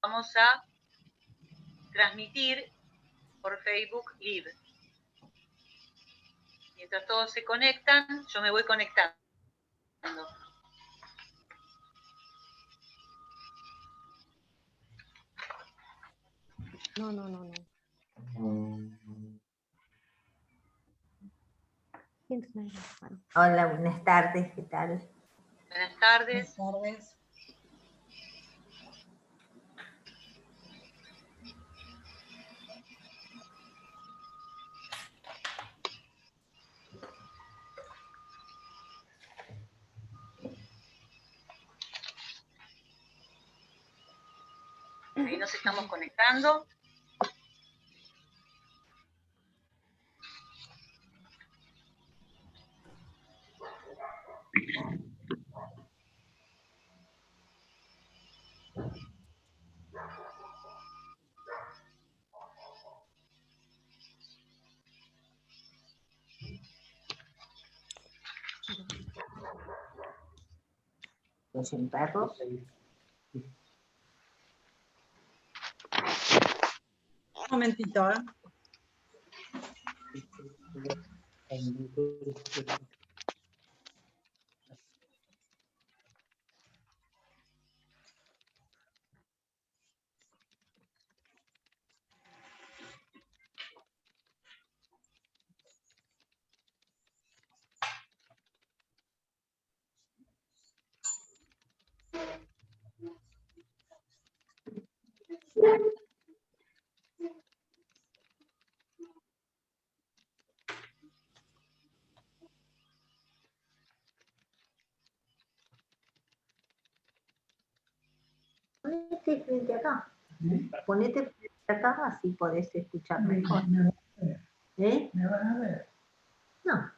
vamos a transmitir por Facebook Live. Mientras todos se conectan, yo me voy conectando. No. Hola, buenas tardes, ¿qué tal? Buenas tardes. Buenas tardes. Ahí nos estamos conectando. Los perros. Un momentito, ¿eh? Ponete frente acá. Ponete frente acá, así podés escuchar mejor. ¿Eh? ¿Me van a ver? No.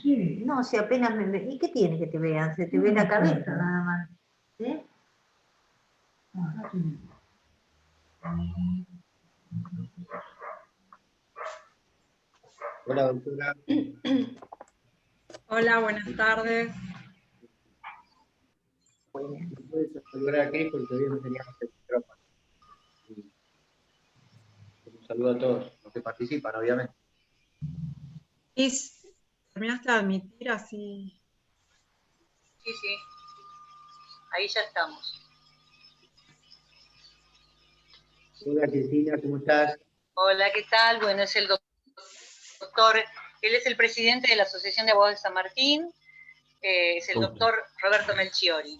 Sí. No, si apenas me ve. ¿Y qué tiene que te vean? Se te ve la cabeza nada más. ¿Eh? Ah, sí. Hola, doctora. Hola, buenas tardes. ¿Puedes saludar a Cris porque todavía no teníamos el micrófono? Un saludo a todos los que participan, obviamente. ¿Y terminaste de admitir así? Sí. Ahí ya estamos. Hola, Cristina, ¿cómo estás? Hola, ¿qué tal? Bueno, es el doctor, él es el presidente de la Asociación de Abogados de San Martín, es el doctor Roberto Melchiori.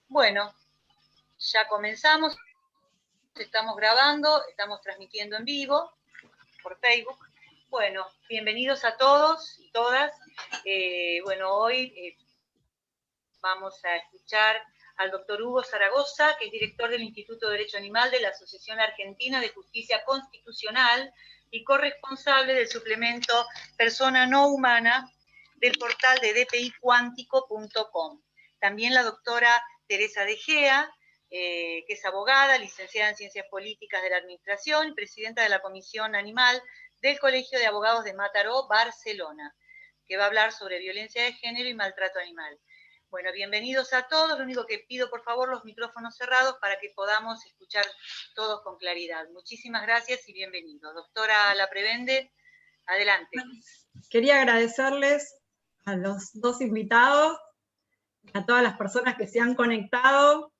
Bueno, ya comenzamos, estamos grabando, estamos transmitiendo en vivo por Facebook. Bueno, bienvenidos a todos y todas. Bueno, hoy vamos a escuchar al doctor Hugo Zaragoza, que es director del Instituto de Derecho Animal de la Asociación Argentina de Justicia Constitucional y corresponsable del suplemento Persona No Humana del portal de dpicuántico.com. También la doctora Teresa De Gea, que es abogada, licenciada en Ciencias Políticas de la Administración y presidenta de la Comisión Animal del Colegio de Abogados de Mataró, Barcelona, que va a hablar sobre violencia de género y maltrato animal. Bueno, bienvenidos a todos. Lo único que pido, por favor, los micrófonos cerrados para que podamos escuchar todos con claridad. Muchísimas gracias y bienvenidos. Doctora Laprevende, adelante. Quería agradecerles a los dos invitados, a todas las personas que se han conectado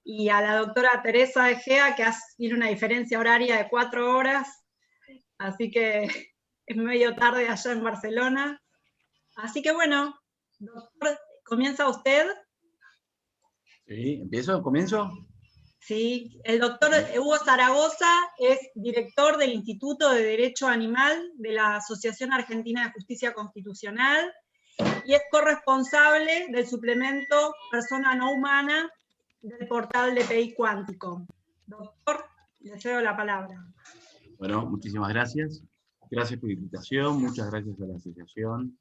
y a la doctora Teresa De Gea, que tiene una diferencia horaria de 4 horas, así que es medio tarde allá en Barcelona. Así que bueno, doctor, ¿comienza usted? Sí, ¿comienzo? Sí, el doctor Hugo Zaragoza es director del Instituto de Derecho Animal de la Asociación Argentina de Justicia Constitucional y es corresponsable del suplemento Persona No Humana del portal de DPI Cuántico. Doctor, le cedo la palabra. Bueno, muchísimas gracias. Gracias por la invitación, muchas gracias a la asociación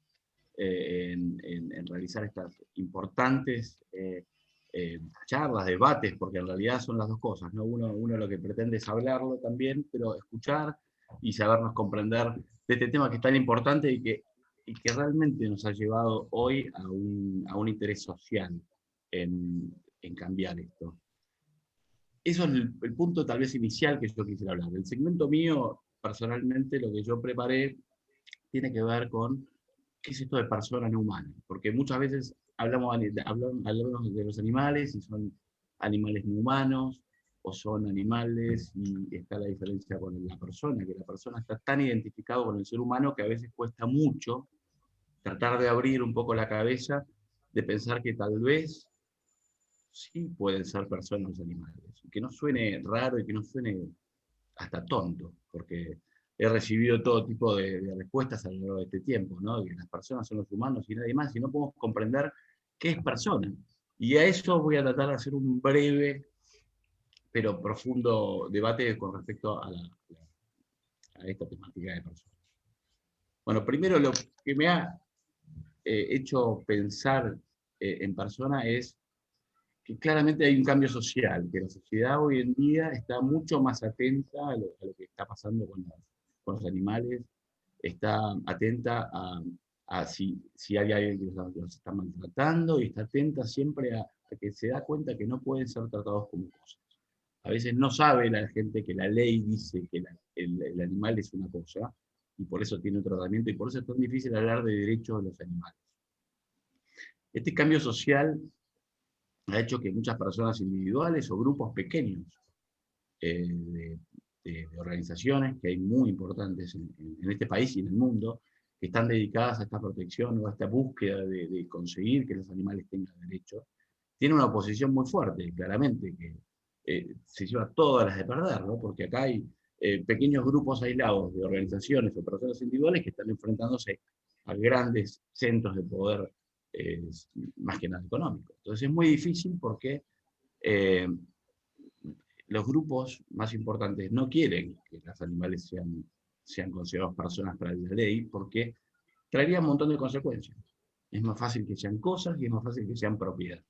en realizar estas importantes charlas, debates, porque en realidad son las dos cosas, ¿no? Uno lo que pretende es hablarlo también, pero escuchar y sabernos comprender de este tema que es tan importante y que realmente nos ha llevado hoy a un interés social en cambiar esto. eso es el punto tal vez inicial que yo quisiera hablar. El segmento mío, personalmente, lo que yo preparé, tiene que ver con qué es esto de persona no humana. Porque muchas veces hablamos de los animales y son animales no humanos, o son animales y está la diferencia con la persona, que la persona está tan identificado con el ser humano que a veces cuesta mucho tratar de abrir un poco la cabeza, de pensar que tal vez sí pueden ser personas los animales. Que no suene raro y que no suene hasta tonto, porque he recibido todo tipo de respuestas a lo largo de este tiempo, ¿no? Que las personas son los humanos y nadie más, y no podemos comprender qué es persona. Y a eso voy a tratar de hacer un breve pero profundo debate con respecto a esta temática de personas. Bueno, primero lo que me ha hecho pensar en persona es que claramente hay un cambio social, que la sociedad hoy en día está mucho más atenta a lo que está pasando con los animales, está atenta a si hay alguien que los está maltratando, y está atenta siempre a que se da cuenta que no pueden ser tratados como cosas. A veces no sabe la gente que la ley dice que el animal es una cosa, y por eso tiene un tratamiento, y por eso es tan difícil hablar de derechos de los animales. Este cambio social ha hecho que muchas personas individuales o grupos pequeños de organizaciones, que hay muy importantes en este país y en el mundo, que están dedicadas a esta protección o a esta búsqueda de conseguir que los animales tengan derechos, tienen una oposición muy fuerte, claramente, que se lleva todas las de perder, ¿no? Porque acá hay pequeños grupos aislados de organizaciones o personas individuales que están enfrentándose a grandes centros de poder, más que nada económico. Entonces es muy difícil porque los grupos más importantes no quieren que los animales sean considerados personas para la ley, porque traería un montón de consecuencias. Es más fácil que sean cosas y es más fácil que sean propiedad.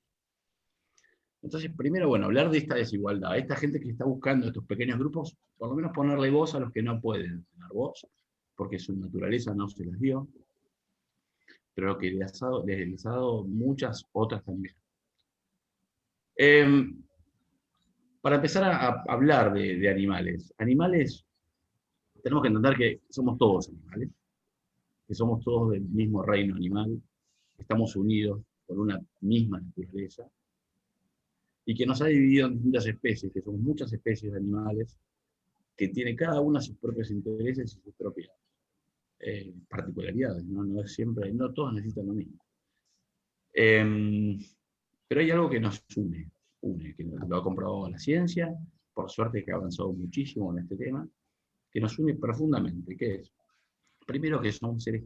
Entonces, primero, bueno, hablar de esta desigualdad. Esta gente que está buscando estos pequeños grupos, por lo menos ponerle voz a los que no pueden tener voz, porque su naturaleza no se las dio, pero que les ha dado muchas otras también. Para empezar a hablar de animales. Animales, tenemos que entender que somos todos animales, que somos todos del mismo reino animal, que estamos unidos por una misma naturaleza, y que nos ha dividido en distintas especies, que son muchas especies de animales, que tienen cada una sus propios intereses y sus propias particularidades, ¿no? No es siempre, no todos necesitan lo mismo. Pero hay algo que nos une, que lo ha comprobado la ciencia, por suerte que ha avanzado muchísimo en este tema, que nos une profundamente, que es, primero, que somos seres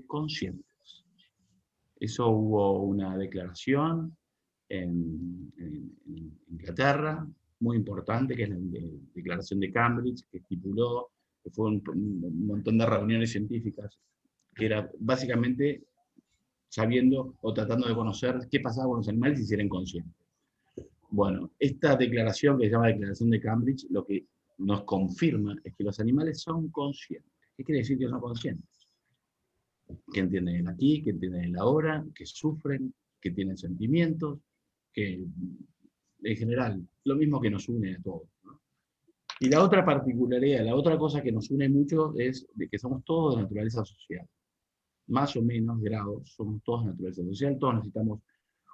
conscientes. Eso hubo una declaración en Inglaterra, muy importante, que es la Declaración de Cambridge, que estipuló, que fue un montón de reuniones científicas, que era básicamente sabiendo o tratando de conocer qué pasaba con los animales y si eran conscientes. Bueno, esta declaración, que se llama Declaración de Cambridge, lo que nos confirma es que los animales son conscientes. ¿Qué quiere decir que son conscientes? Que entienden el aquí, que entienden el ahora, que sufren, que tienen sentimientos, que en general, lo mismo que nos une a todos, ¿no? Y la otra particularidad, la otra cosa que nos une mucho es de que somos todos de naturaleza social. Más o menos grados, somos todos de naturaleza social, todos necesitamos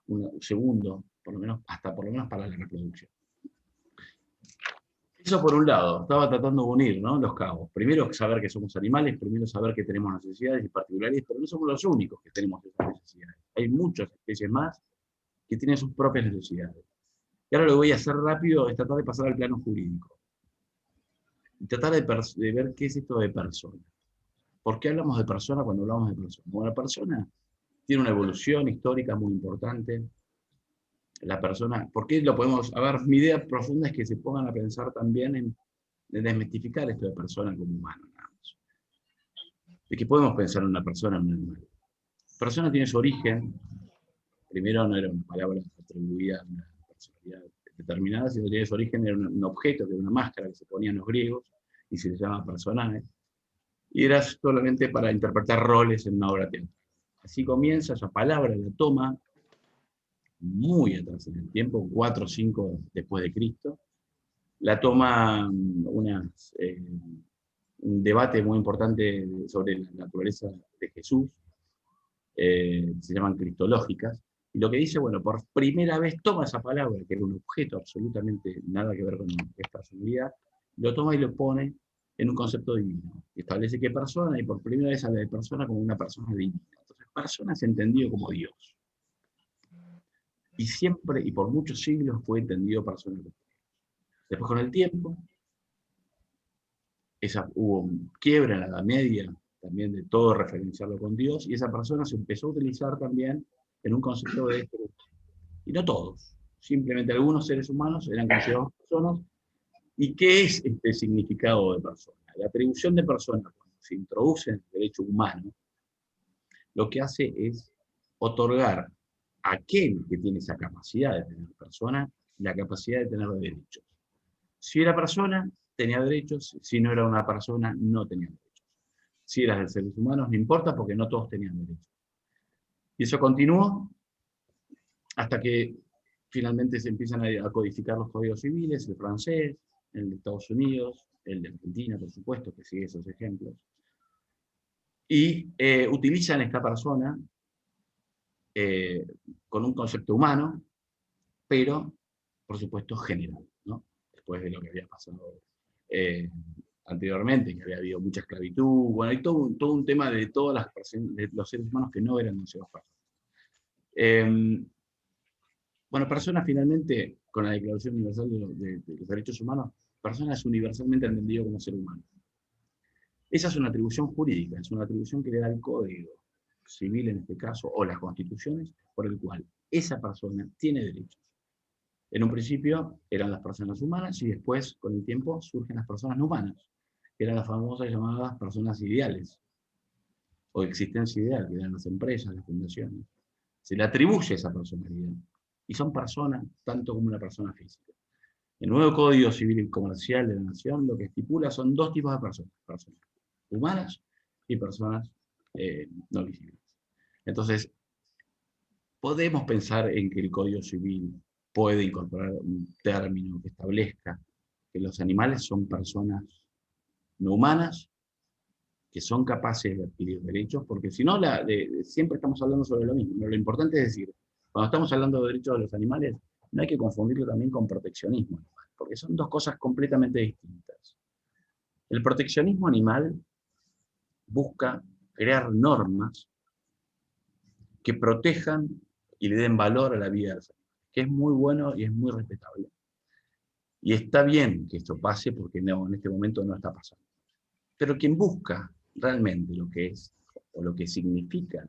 un segundo, por lo menos para la reproducción. Eso por un lado, estaba tratando de unir, ¿no?, los cabos. Primero saber que somos animales, primero saber que tenemos necesidades y particularidades, pero no somos los únicos que tenemos esas necesidades. Hay muchas especies más que tienen sus propias necesidades. Y ahora lo que voy a hacer rápido es tratar de pasar al plano jurídico. Y tratar de ver qué es esto de persona. ¿Por qué hablamos de persona cuando hablamos de persona? Bueno, la persona tiene una evolución histórica muy importante. La persona, ¿por qué lo podemos? A ver, mi idea profunda es que se pongan a pensar también en desmitificar esto de persona como humano, nada más. De que podemos pensar en una persona, en un animal. Persona tiene su origen. Primero no era una palabra atribuida a una personalidad determinada, sino que tiene su origen, era un objeto, que era una máscara que se ponían los griegos, y se le llama personaje, y era solamente para interpretar roles en una obra teatral. Así comienza, esa palabra la toma muy atrás en el tiempo, 4 o 5 después de Cristo. La toma un debate muy importante sobre la naturaleza de Jesús, se llaman cristológicas, y lo que dice, bueno, por primera vez toma esa palabra, que era un objeto absolutamente nada que ver con esta personalidad, lo toma y lo pone en un concepto divino. Establece que persona, y por primera vez habla de persona como una persona divina. Entonces, persona es entendido como Dios. Y siempre, y por muchos siglos, fue entendido persona como Dios. Después, con el tiempo, hubo un quiebre en la Edad Media, también de todo referenciarlo con Dios, y esa persona se empezó a utilizar también en un concepto de... Y no todos, simplemente algunos seres humanos eran considerados personas. ¿Y qué es este significado de persona? La atribución de persona, cuando se introduce en el derecho humano, lo que hace es otorgar a aquel que tiene esa capacidad de tener persona, la capacidad de tener derechos. Si era persona, tenía derechos; si no era una persona, no tenía derechos. Si eras de seres humanos, no importa, porque no todos tenían derechos. Y eso continuó hasta que finalmente se empiezan a codificar los códigos civiles, el francés, el de Estados Unidos, el de Argentina, por supuesto, que sigue esos ejemplos. Y utilizan esta persona con un concepto humano, pero, por supuesto, general, ¿no? Después de lo que había pasado anteriormente, que había habido mucha esclavitud, bueno, hay todo un tema de todas las personas, de los seres humanos que no eran considerados personas. Bueno, persona finalmente, con la Declaración Universal de los Derechos Humanos, persona es universalmente entendido como ser humano. Esa es una atribución jurídica, es una atribución que le da el Código Civil en este caso, o las constituciones, por el cual esa persona tiene derechos. En un principio eran las personas humanas, y después, con el tiempo, surgen las personas no humanas, que eran las famosas llamadas personas ideales, o existencia ideal, que eran las empresas, las fundaciones. Se le atribuye esa personalidad, y son personas tanto como una persona física. El nuevo Código Civil y Comercial de la Nación lo que estipula son 2 tipos de personas: personas humanas y personas no visibles. Entonces, podemos pensar en que el Código Civil puede incorporar un término que establezca que los animales son personas no humanas, que son capaces de adquirir derechos, porque si no, siempre estamos hablando sobre lo mismo. Pero lo importante es decir, cuando estamos hablando de derechos de los animales, no hay que confundirlo también con proteccionismo animal, porque son 2 cosas completamente distintas. El proteccionismo animal busca crear normas que protejan y le den valor a la vida del ser, que es muy bueno y es muy respetable. Y está bien que esto pase, porque no, en este momento no está pasando. Pero quien busca realmente lo que es, o lo que significa,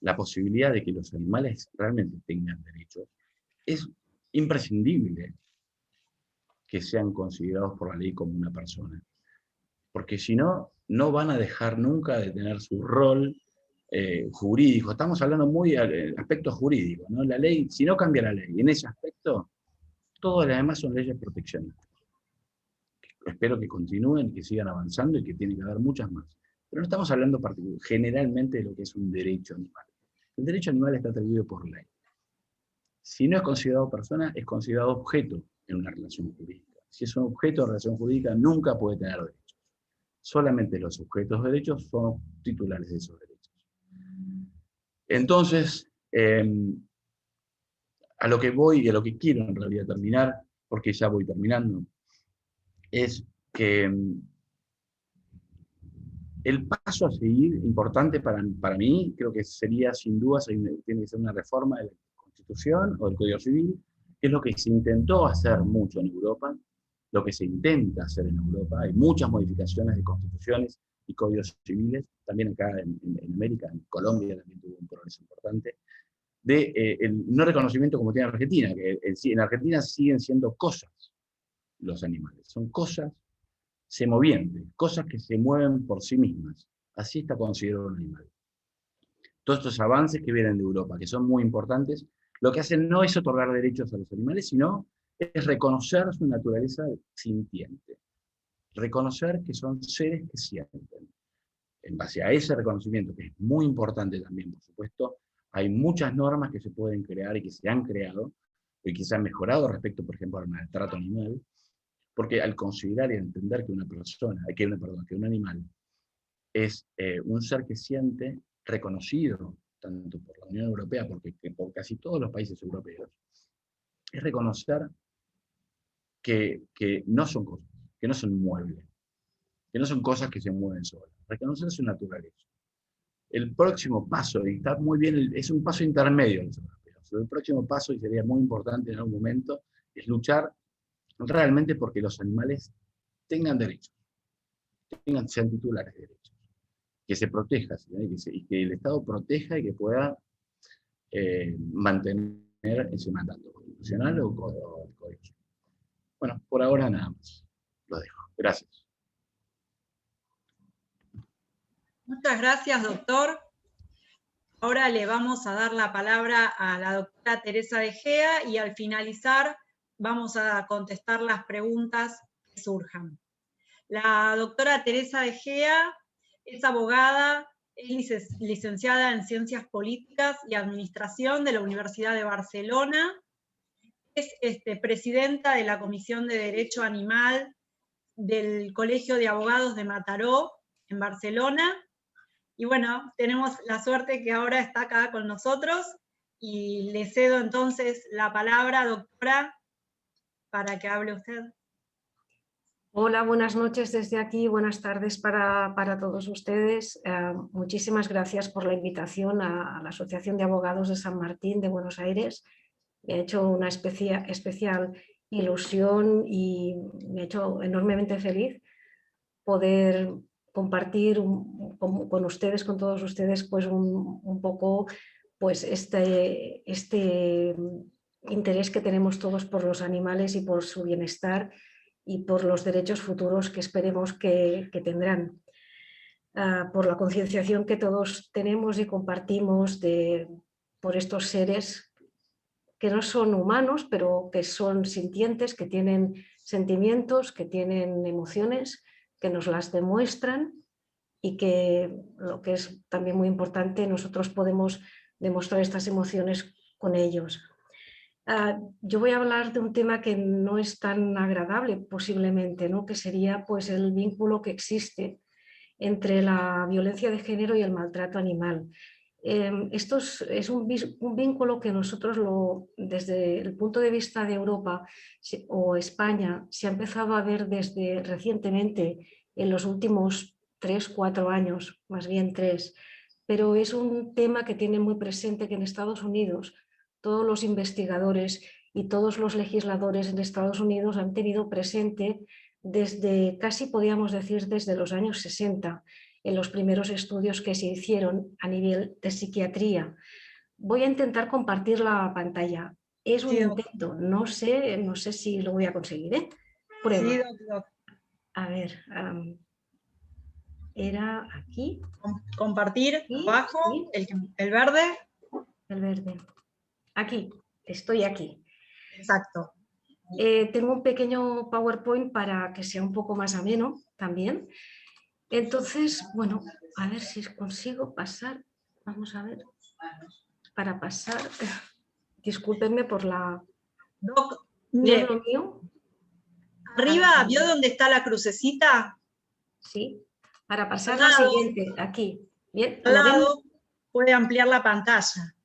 la posibilidad de que los animales realmente tengan derechos, es imprescindible que sean considerados por la ley como una persona. Porque si no, no van a dejar nunca de tener su rol jurídico. Estamos hablando muy del aspecto jurídico, ¿no? La ley, si no cambia la ley en ese aspecto, todas las demás son leyes proteccionistas. Espero que continúen, que sigan avanzando, y que tiene que haber muchas más. Pero no estamos hablando generalmente de lo que es un derecho animal. El derecho animal está atribuido por ley. Si no es considerado persona, es considerado objeto en una relación jurídica. Si es un objeto de relación jurídica, nunca puede tener derechos. Solamente los sujetos de derechos son titulares de esos derechos. Entonces, a lo que voy y a lo que quiero en realidad terminar, porque ya voy terminando, es que el paso a seguir importante para mí, creo que sería sin duda, tiene que ser una reforma de la Constitución o del Código Civil, que es lo que se intentó hacer mucho en Europa, lo que se intenta hacer en Europa. Hay muchas modificaciones de constituciones y códigos civiles, también acá en América, en Colombia también tuvo un progreso importante, de el no reconocimiento como tiene Argentina, que en Argentina siguen siendo cosas los animales, son cosas semovientes, cosas que se mueven por sí mismas. Así está considerado un animal. Todos estos avances que vienen de Europa, que son muy importantes, lo que hacen no es otorgar derechos a los animales, sino es reconocer su naturaleza sintiente. Reconocer que son seres que sienten. En base a ese reconocimiento, que es muy importante también, por supuesto, Hay muchas normas que se pueden crear y que se han creado y que se han mejorado respecto, por ejemplo, al maltrato animal, porque al considerar y entender que una persona, que un animal es un ser que siente, reconocido tanto por la Unión Europea, porque por casi todos los países europeos, es reconocer que no son cosas, que no son muebles, que no son cosas que se mueven solas, reconocer su naturaleza. El próximo paso, y está muy bien, es un paso intermedio en los europeos, el próximo paso, y sería muy importante en algún momento, es luchar realmente porque los animales tengan derechos, sean titulares de derechos, que se proteja, ¿sí? Y que el Estado proteja y que pueda mantener ese mandato constitucional o código. Bueno, por ahora nada más. Lo dejo. Gracias. Muchas gracias, doctor. Ahora le vamos a dar la palabra a la doctora Teresa de Gea y al finalizar vamos a contestar las preguntas que surjan. La doctora Teresa de Gea es abogada, es licenciada en Ciencias Políticas y Administración de la Universidad de Barcelona, es presidenta de la Comisión de Derecho Animal del Colegio de Abogados de Mataró, en Barcelona. Y bueno, tenemos la suerte que ahora está acá con nosotros y le cedo entonces la palabra, doctora, para que hable usted. Hola, buenas noches desde aquí, buenas tardes para todos ustedes. Muchísimas gracias por la invitación a la Asociación de Abogados de San Martín de Buenos Aires. Me ha hecho una especial ilusión y me ha hecho enormemente feliz poder compartir con ustedes, con todos ustedes, pues un poco pues este interés que tenemos todos por los animales y por su bienestar y por los derechos futuros que esperemos que tendrán. Por la concienciación que todos tenemos y compartimos por estos seres que no son humanos, pero que son sintientes, que tienen sentimientos, que tienen emociones, que nos las demuestran y que, lo que es también muy importante, nosotros podemos demostrar estas emociones con ellos. Yo voy a hablar de un tema que no es tan agradable posiblemente, ¿no? Que sería pues, el vínculo que existe entre la violencia de género y el maltrato animal. Esto es un vínculo que nosotros, desde el punto de vista de Europa o España, se ha empezado a ver desde recientemente, en los últimos 3-4 años, más bien 3, pero es un tema que tiene muy presente que en Estados Unidos todos los investigadores y todos los legisladores en Estados Unidos han tenido presente desde, casi podríamos decir, desde los años 60, en los primeros estudios que se hicieron a nivel de psiquiatría. Voy a intentar compartir la pantalla. Es un intento, no sé si lo voy a conseguir, ¿eh? Prueba. Sí, doctor. A ver, era aquí. Compartir, ¿Sí? abajo, ¿Sí? el verde. El verde. Aquí, estoy aquí. Exacto. Tengo un pequeño PowerPoint para que sea un poco más ameno también. Entonces, bueno, a ver si consigo pasar. Vamos a ver. Para pasar, discúlpenme por la... Doc, ¿No es lo mío? arriba, ¿vio dónde está la crucecita? Sí. Para pasar Al la lado. siguiente, aquí. Bien, Al ¿lo ven? lado puede ampliar la pantalla.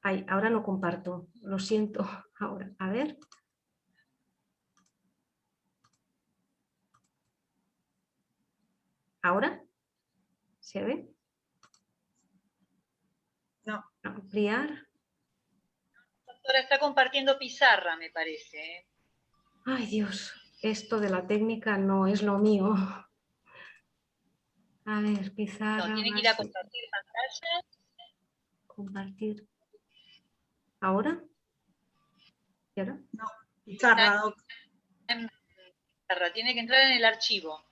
Ay, ahora no comparto, lo siento. Ahora, a ver. ¿Ahora? ¿Se ve? No. Ampliar. Doctora, está compartiendo pizarra, me parece. Ay, Dios, esto de la técnica no es lo mío. A ver, pizarra. No, tiene que ir a compartir pantalla. Compartir. ¿Ahora? ¿Y ahora? No, pizarra, doc. Tiene que entrar en el archivo.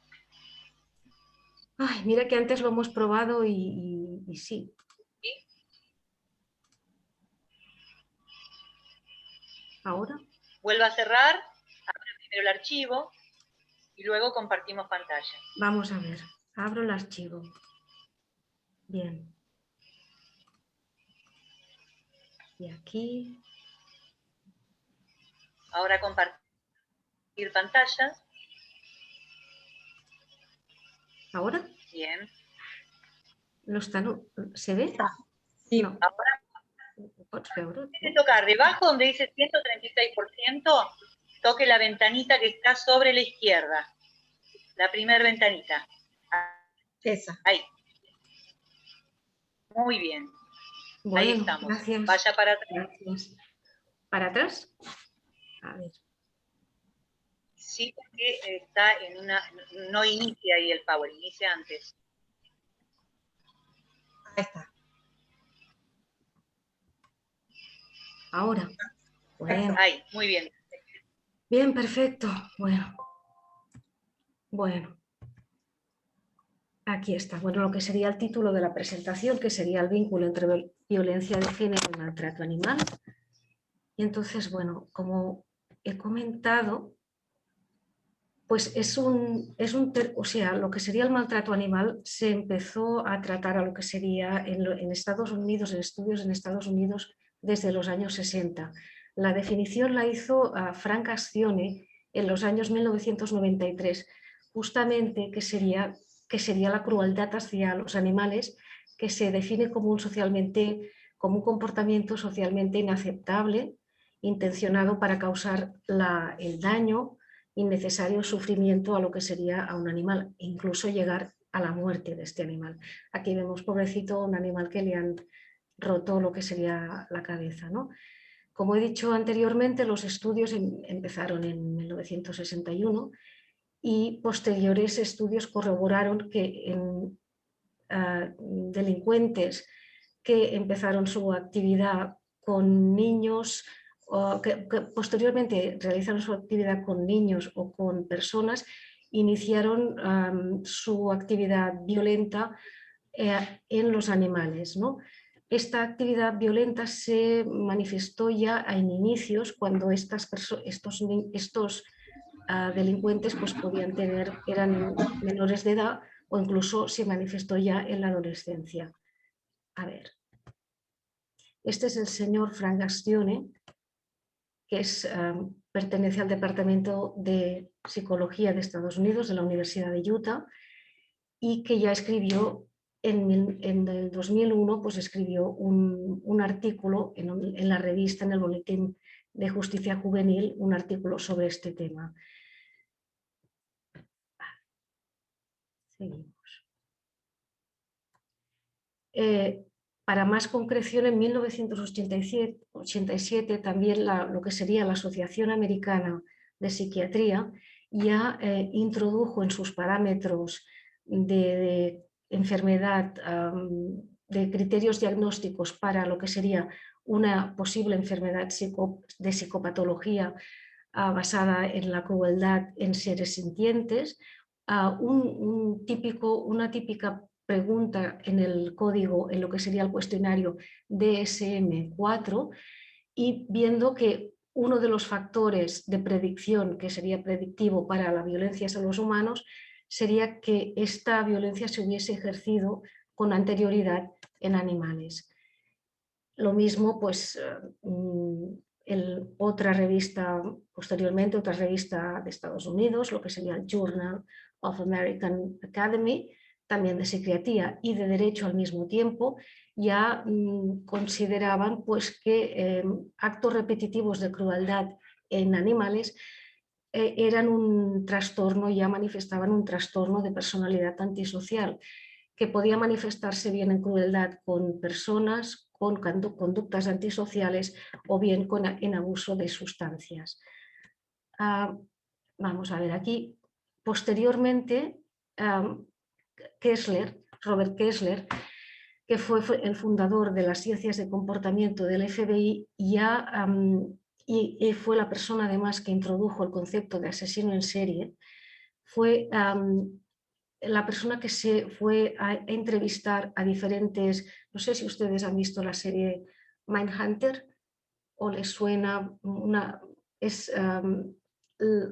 Ay, mira que antes lo hemos probado y sí. ¿Sí? ¿Ahora? Vuelva a cerrar, abre primero el archivo y luego compartimos pantalla. Vamos a ver. Abro el archivo. Bien. Y aquí. Ahora compartir pantalla. ¿Ahora? Bien. ¿No está, no? ¿Se ve? Sí. No. Ahora Pots veure? tiene que tocar debajo donde dice 136%, toque la ventanita que está sobre la izquierda. La primera ventanita. Esa. Ahí. Muy bien. Bueno, Ahí estamos. gracias. Vaya para atrás. Gracias. ¿Para atrás? A ver. Sí, porque está en una... No inicia ahí el power, inicia antes. Ahí está. Ahora. Bueno. Ahí, muy bien. Bien, perfecto. Bueno. Aquí está. Bueno, lo que sería el título de la presentación, que sería el vínculo entre violencia de género y maltrato animal. Y entonces, bueno, como he comentado, pues o sea, lo que sería el maltrato animal se empezó a tratar a lo que sería en Estados Unidos, en estudios en Estados Unidos desde los años 60. La definición la hizo Frank Astione en los años 1993, justamente que sería la crueldad hacia los animales, que se define como un comportamiento socialmente inaceptable, intencionado para causar el daño innecesario sufrimiento a lo que sería a un animal, incluso llegar a la muerte de este animal. Aquí vemos, pobrecito, un animal que le han roto lo que sería la cabeza, ¿no? Como he dicho anteriormente, los estudios empezaron en 1961 y posteriores estudios corroboraron que en delincuentes que empezaron su actividad con niños, o que posteriormente realizaron su actividad con niños o con personas, iniciaron su actividad violenta en los animales, ¿no? Esta actividad violenta se manifestó ya en inicios, cuando estos delincuentes pues eran menores de edad, o incluso se manifestó ya en la adolescencia. A ver. Este es el señor Frank Astione, que pertenece al Departamento de Psicología de Estados Unidos, de la Universidad de Utah, y que ya escribió en el 2001, pues escribió un artículo en la revista, en el Boletín de Justicia Juvenil, un artículo sobre este tema. Seguimos. Para más concreción, en 1987 también lo que sería la Asociación Americana de Psiquiatría ya introdujo en sus parámetros de enfermedad, de criterios diagnósticos para lo que sería una posible enfermedad de psicopatología basada en la crueldad en seres sintientes, una típica pregunta en el código, en lo que sería el cuestionario DSM-4, y viendo que uno de los factores de predicción que sería predictivo para la violencia a los humanos sería que esta violencia se hubiese ejercido con anterioridad en animales. Lo mismo, pues, otra revista de Estados Unidos, lo que sería el Journal of American Academy, también de psiquiatría y de derecho al mismo tiempo, ya consideraban pues, que actos repetitivos de crueldad en animales eran un trastorno, ya manifestaban un trastorno de personalidad antisocial, que podía manifestarse bien en crueldad con personas, con conductas antisociales o bien en abuso de sustancias. Vamos a ver aquí. Posteriormente, Robert Kessler, que fue el fundador de las ciencias de comportamiento del FBI, y fue la persona además que introdujo el concepto de asesino en serie, fue la persona que se fue a entrevistar a diferentes, no sé si ustedes han visto la serie Mindhunter o les suena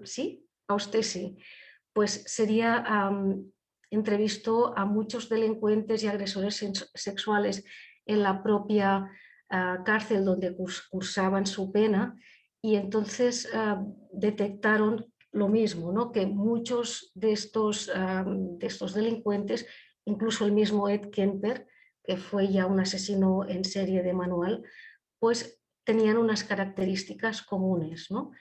¿sí? A usted sí. Pues entrevistó a muchos delincuentes y agresores sexuales en la propia cárcel donde cursaban su pena, y entonces detectaron lo mismo, ¿no? Que muchos de estos delincuentes, incluso el mismo Ed Kemper, que fue ya un asesino en serie de manual, pues tenían unas características comunes, ¿no?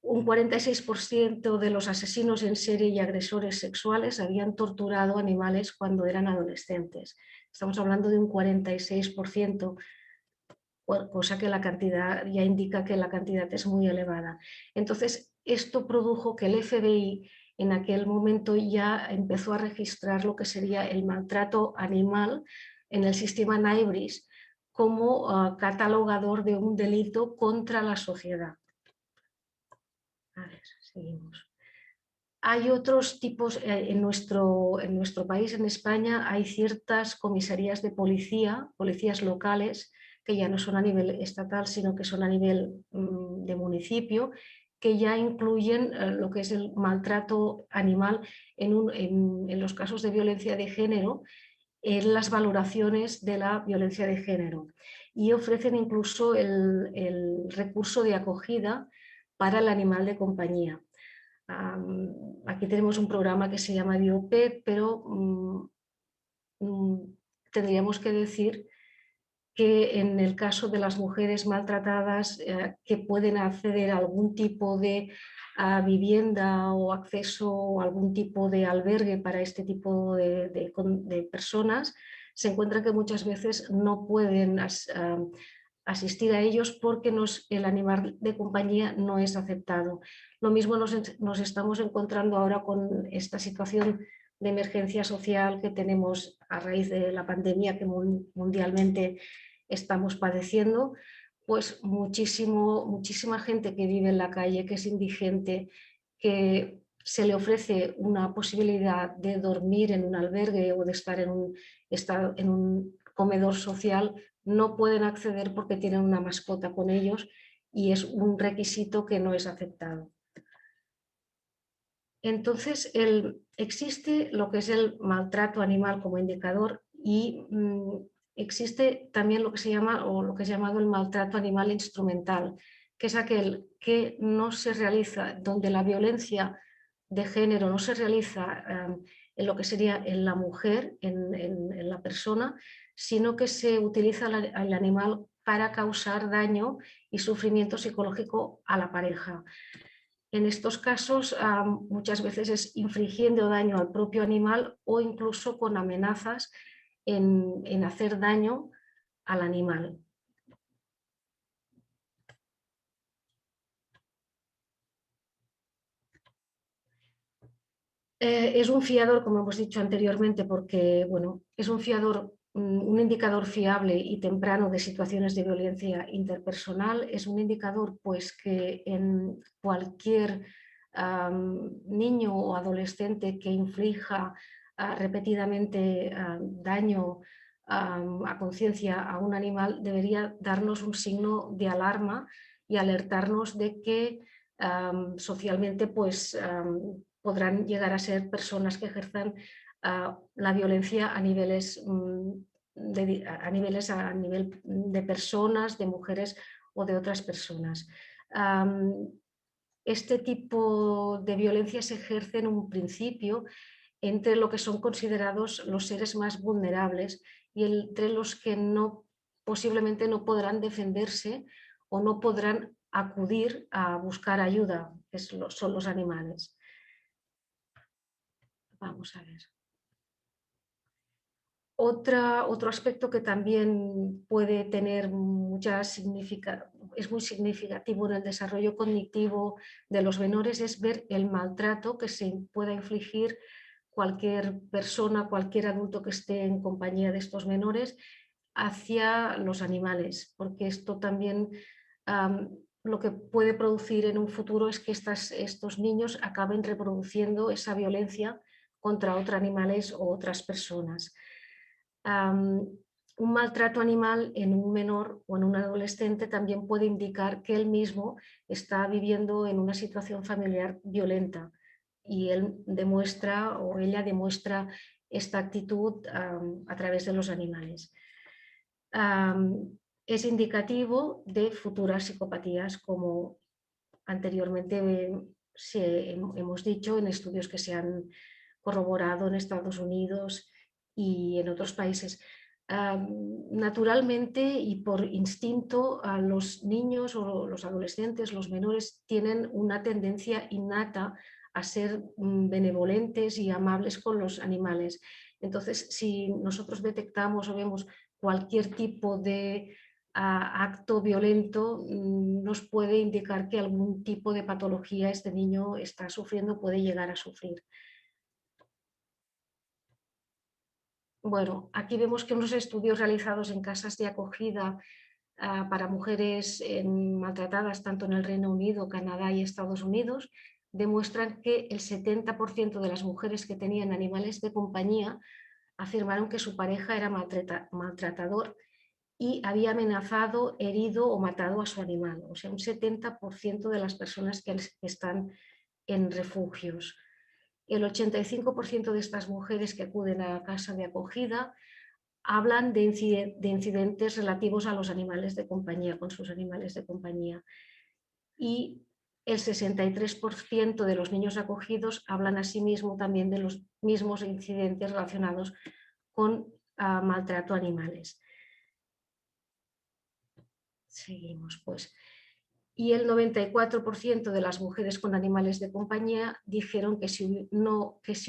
Un 46% de los asesinos en serie y agresores sexuales habían torturado animales cuando eran adolescentes. Estamos hablando de un 46%, cosa que la cantidad ya indica que la cantidad es muy elevada. Entonces, esto produjo que el FBI en aquel momento ya empezó a registrar lo que sería el maltrato animal en el sistema NIBRIS como catalogador de un delito contra la sociedad. A ver, seguimos. Hay otros tipos, en nuestro país, en España, hay ciertas comisarías de policía, policías locales, que ya no son a nivel estatal, sino que son a nivel de municipio, que ya incluyen lo que es el maltrato animal en los casos de violencia de género, en las valoraciones de la violencia de género, y ofrecen incluso el recurso de acogida para el animal de compañía. Aquí tenemos un programa que se llama BioPet, pero tendríamos que decir que en el caso de las mujeres maltratadas que pueden acceder a algún tipo de vivienda o acceso a algún tipo de albergue para este tipo de personas, se encuentra que muchas veces no pueden asistir a ellos porque el animal de compañía no es aceptado. Lo mismo nos estamos encontrando ahora con esta situación de emergencia social que tenemos a raíz de la pandemia que mundialmente estamos padeciendo, pues muchísima gente que vive en la calle, que es indigente, que se le ofrece una posibilidad de dormir en un albergue o de estar en un comedor social, no pueden acceder porque tienen una mascota con ellos y es un requisito que no es aceptado. Entonces, existe lo que es el maltrato animal como indicador y existe también lo que se llama o lo que es llamado el maltrato animal instrumental, que es aquel que no se realiza, donde la violencia de género no se realiza en lo que sería en la mujer, en la persona, sino que se utiliza al animal para causar daño y sufrimiento psicológico a la pareja. En estos casos muchas veces es infligiendo daño al propio animal o incluso con amenazas en hacer daño al animal. Es un fiador, como hemos dicho anteriormente, porque bueno, es un fiador, un indicador fiable y temprano de situaciones de violencia interpersonal. Es un indicador pues, que en cualquier niño o adolescente que inflija repetidamente daño a conciencia a un animal debería darnos un signo de alarma y alertarnos de que socialmente pues, podrán llegar a ser personas que ejerzan la violencia a nivel de personas, de mujeres o de otras personas. Este tipo de violencia se ejerce en un principio entre lo que son considerados los seres más vulnerables y entre los que posiblemente no podrán defenderse o no podrán acudir a buscar ayuda, que son los animales. Vamos a ver. Otro aspecto que también puede tener es muy significativo en el desarrollo cognitivo de los menores es ver el maltrato que se pueda infligir cualquier persona, cualquier adulto que esté en compañía de estos menores hacia los animales, porque esto también lo que puede producir en un futuro es que estos niños acaben reproduciendo esa violencia contra otros animales o otras personas. Un maltrato animal en un menor o en un adolescente también puede indicar que él mismo está viviendo en una situación familiar violenta y él demuestra o ella demuestra esta actitud a través de los animales. es indicativo de futuras psicopatías, como anteriormente hemos dicho en estudios que se han corroborado en Estados Unidos y en otros países. Naturalmente y por instinto, a los niños o los adolescentes, los menores, tienen una tendencia innata a ser benevolentes y amables con los animales. Entonces, si nosotros detectamos o vemos cualquier tipo de acto violento, nos puede indicar que algún tipo de patología este niño está sufriendo, puede llegar a sufrir. Bueno, aquí vemos que unos estudios realizados en casas de acogida para mujeres maltratadas tanto en el Reino Unido, Canadá y Estados Unidos demuestran que el 70% de las mujeres que tenían animales de compañía afirmaron que su pareja era maltratador y había amenazado, herido o matado a su animal. O sea, un 70% de las personas que están en refugios. El 85% de estas mujeres que acuden a casa de acogida hablan de incidentes relativos a los animales de compañía, con sus animales de compañía. Y el 63% de los niños acogidos hablan asimismo también de los mismos incidentes relacionados con maltrato a animales. Seguimos, pues. Y el 94% de las mujeres con animales de compañía dijeron que si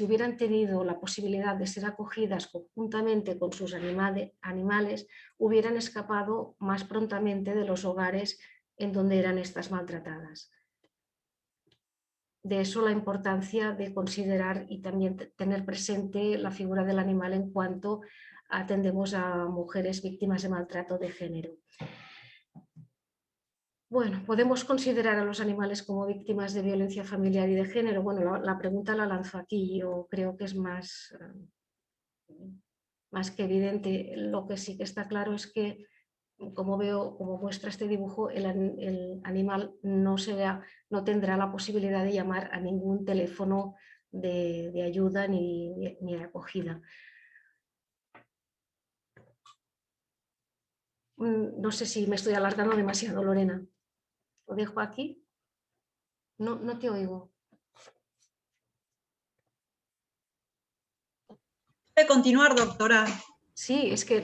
hubieran tenido la posibilidad de ser acogidas conjuntamente con sus animales, hubieran escapado más prontamente de los hogares en donde eran estas maltratadas. De eso la importancia de considerar y también tener presente la figura del animal en cuanto atendemos a mujeres víctimas de maltrato de género. Bueno, ¿podemos considerar a los animales como víctimas de violencia familiar y de género? Bueno, la pregunta la lanzo aquí. Yo creo que es más que evidente. Lo que sí que está claro es que, como muestra este dibujo, el animal no tendrá la posibilidad de llamar a ningún teléfono de ayuda ni de acogida. No sé si me estoy alargando demasiado, Lorena. ¿Lo dejo aquí? No te oigo. Puede continuar, doctora. Sí, es que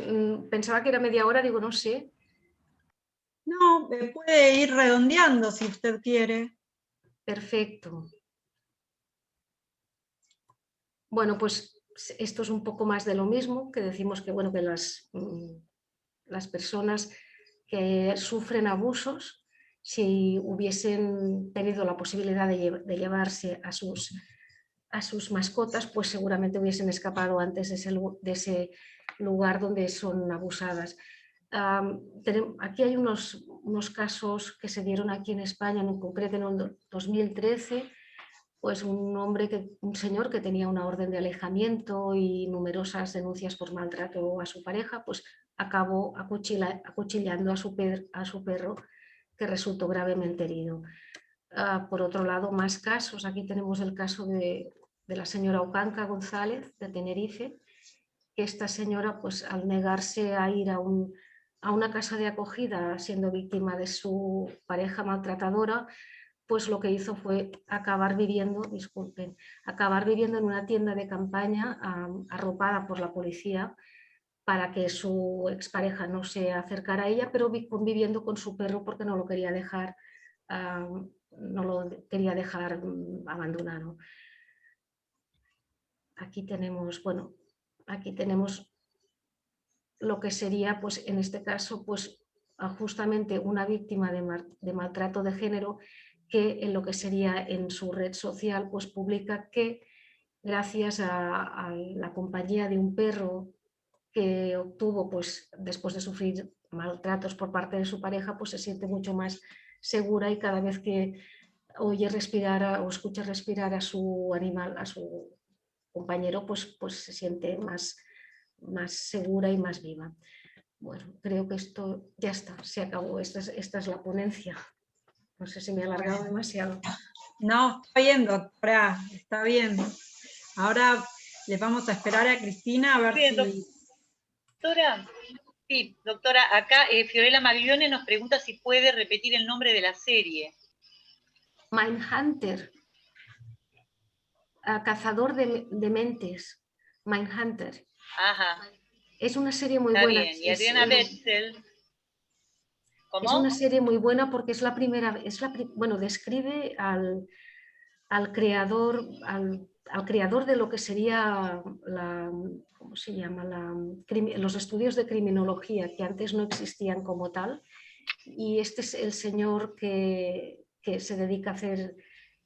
pensaba que era media hora, digo, no sé. No, puede ir redondeando si usted quiere. Perfecto. Bueno, pues esto es un poco más de lo mismo, que decimos que, bueno, que las personas que sufren abusos, si hubiesen tenido la posibilidad de llevarse a sus mascotas, pues seguramente hubiesen escapado antes de ese lugar donde son abusadas. Aquí hay unos casos que se dieron aquí en España, en concreto en el 2013, pues un señor que tenía una orden de alejamiento y numerosas denuncias por maltrato a su pareja, pues acabó acuchillando a su perro, que resultó gravemente herido. Por otro lado, más casos. Aquí tenemos el caso de la señora Ocanca González, de Tenerife, que esta señora, pues al negarse a ir a una casa de acogida siendo víctima de su pareja maltratadora, pues lo que hizo fue acabar viviendo en una tienda de campaña arropada por la policía para que su expareja no se acercara a ella, pero conviviendo con su perro porque no lo quería dejar abandonado. Aquí tenemos lo que sería, pues en este caso, pues justamente una víctima de maltrato de género, que en lo que sería en su red social, pues publica que gracias a la compañía de un perro que obtuvo, pues después de sufrir maltratos por parte de su pareja, pues se siente mucho más segura, y cada vez que oye respirar o escucha respirar a su animal, a su compañero, pues se siente más segura y más viva. Bueno, creo que esto ya está, se acabó. Esta es la ponencia. No sé si me he alargado demasiado. No, está bien, doctora, está bien. Ahora les vamos a esperar a Cristina a ver bien, si... Doctora, Sí, doctora, acá Fiorella Maglione nos pregunta si puede repetir el nombre de la serie. Mindhunter, cazador de mentes, Mindhunter. Ajá, Es una serie muy está buena. bien. Y Adriana Betzel, ¿cómo? Es una serie muy buena porque es la primera, bueno, describe al creador, al creador de lo que sería ¿cómo se llama? Los estudios de criminología, que antes no existían como tal. Y este es el señor que se dedica a hacer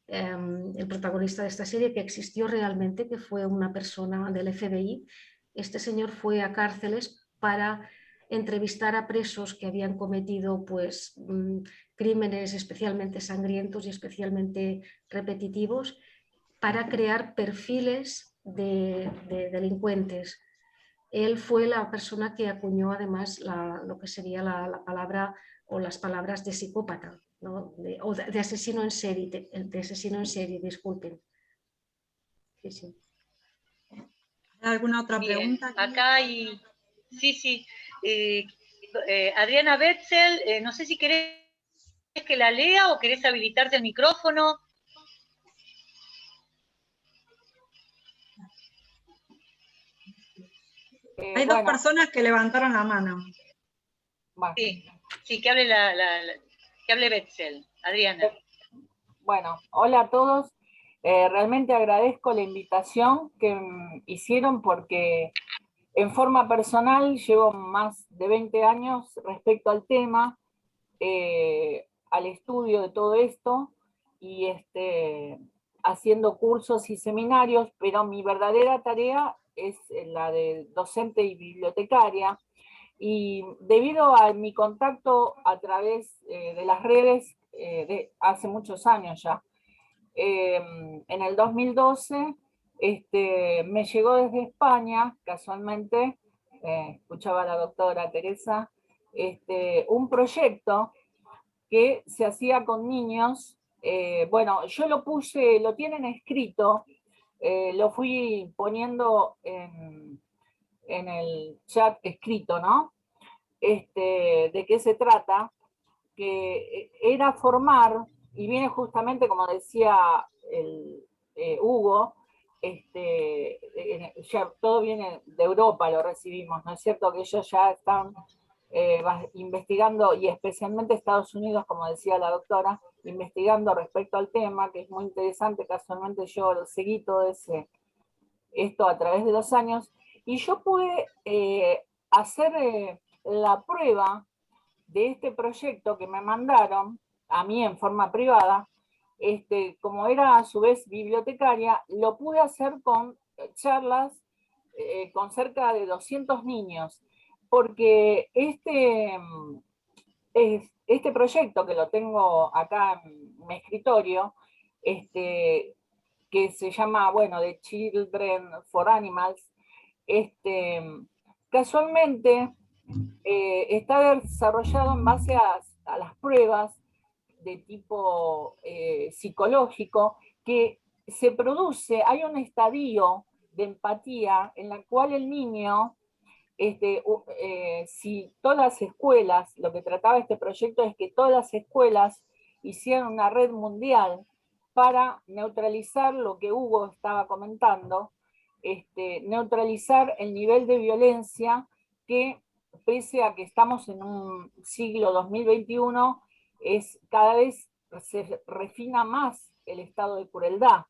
el protagonista de esta serie, que existió realmente, que fue una persona del FBI. Este señor fue a cárceles para entrevistar a presos que habían cometido pues, crímenes especialmente sangrientos y especialmente repetitivos, para crear perfiles de delincuentes. Él fue la persona que acuñó además lo que sería la palabra o las palabras de psicópata, ¿no? de asesino en serie, disculpen. Sí, sí. ¿Alguna otra bien, pregunta? acá hay... Sí, sí. Adriana Betzel, no sé si querés que la lea o querés habilitarte el micrófono. Hay dos personas que levantaron la mano. Bueno. Sí, que hable, que hable Betzel. Adriana. Bueno, hola a todos. Realmente agradezco la invitación que hicieron porque en forma personal llevo más de 20 años respecto al tema, al estudio de todo esto y haciendo cursos y seminarios, pero mi verdadera tarea es la de docente y bibliotecaria. Y debido a mi contacto a través de las redes de hace muchos años ya, en el 2012 me llegó desde España, casualmente, escuchaba a la doctora Teresa, un proyecto que se hacía con niños. Bueno, yo lo puse, lo tienen escrito, lo fui poniendo en el chat escrito, ¿no? De qué se trata, que era formar, y viene justamente, como decía Hugo, ya todo viene de Europa, lo recibimos, ¿no es cierto? Que ellos ya están investigando, y especialmente Estados Unidos, como decía la doctora, investigando respecto al tema, que es muy interesante. Casualmente yo seguí todo esto a través de los años, y yo pude hacer la prueba de este proyecto que me mandaron a mí en forma privada. Como era a su vez bibliotecaria, lo pude hacer con charlas con cerca de 200 niños, porque este proyecto, que lo tengo acá en mi escritorio, que se llama, bueno, The Children for Animals, casualmente está desarrollado en base a las pruebas de tipo psicológico, que se produce, hay un estadio de empatía en la cual el niño, si todas las escuelas, lo que trataba este proyecto es que todas las escuelas hicieran una red mundial para neutralizar lo que Hugo estaba comentando, neutralizar el nivel de violencia que, pese a que estamos en un siglo 2021, cada vez se refina más el estado de crueldad,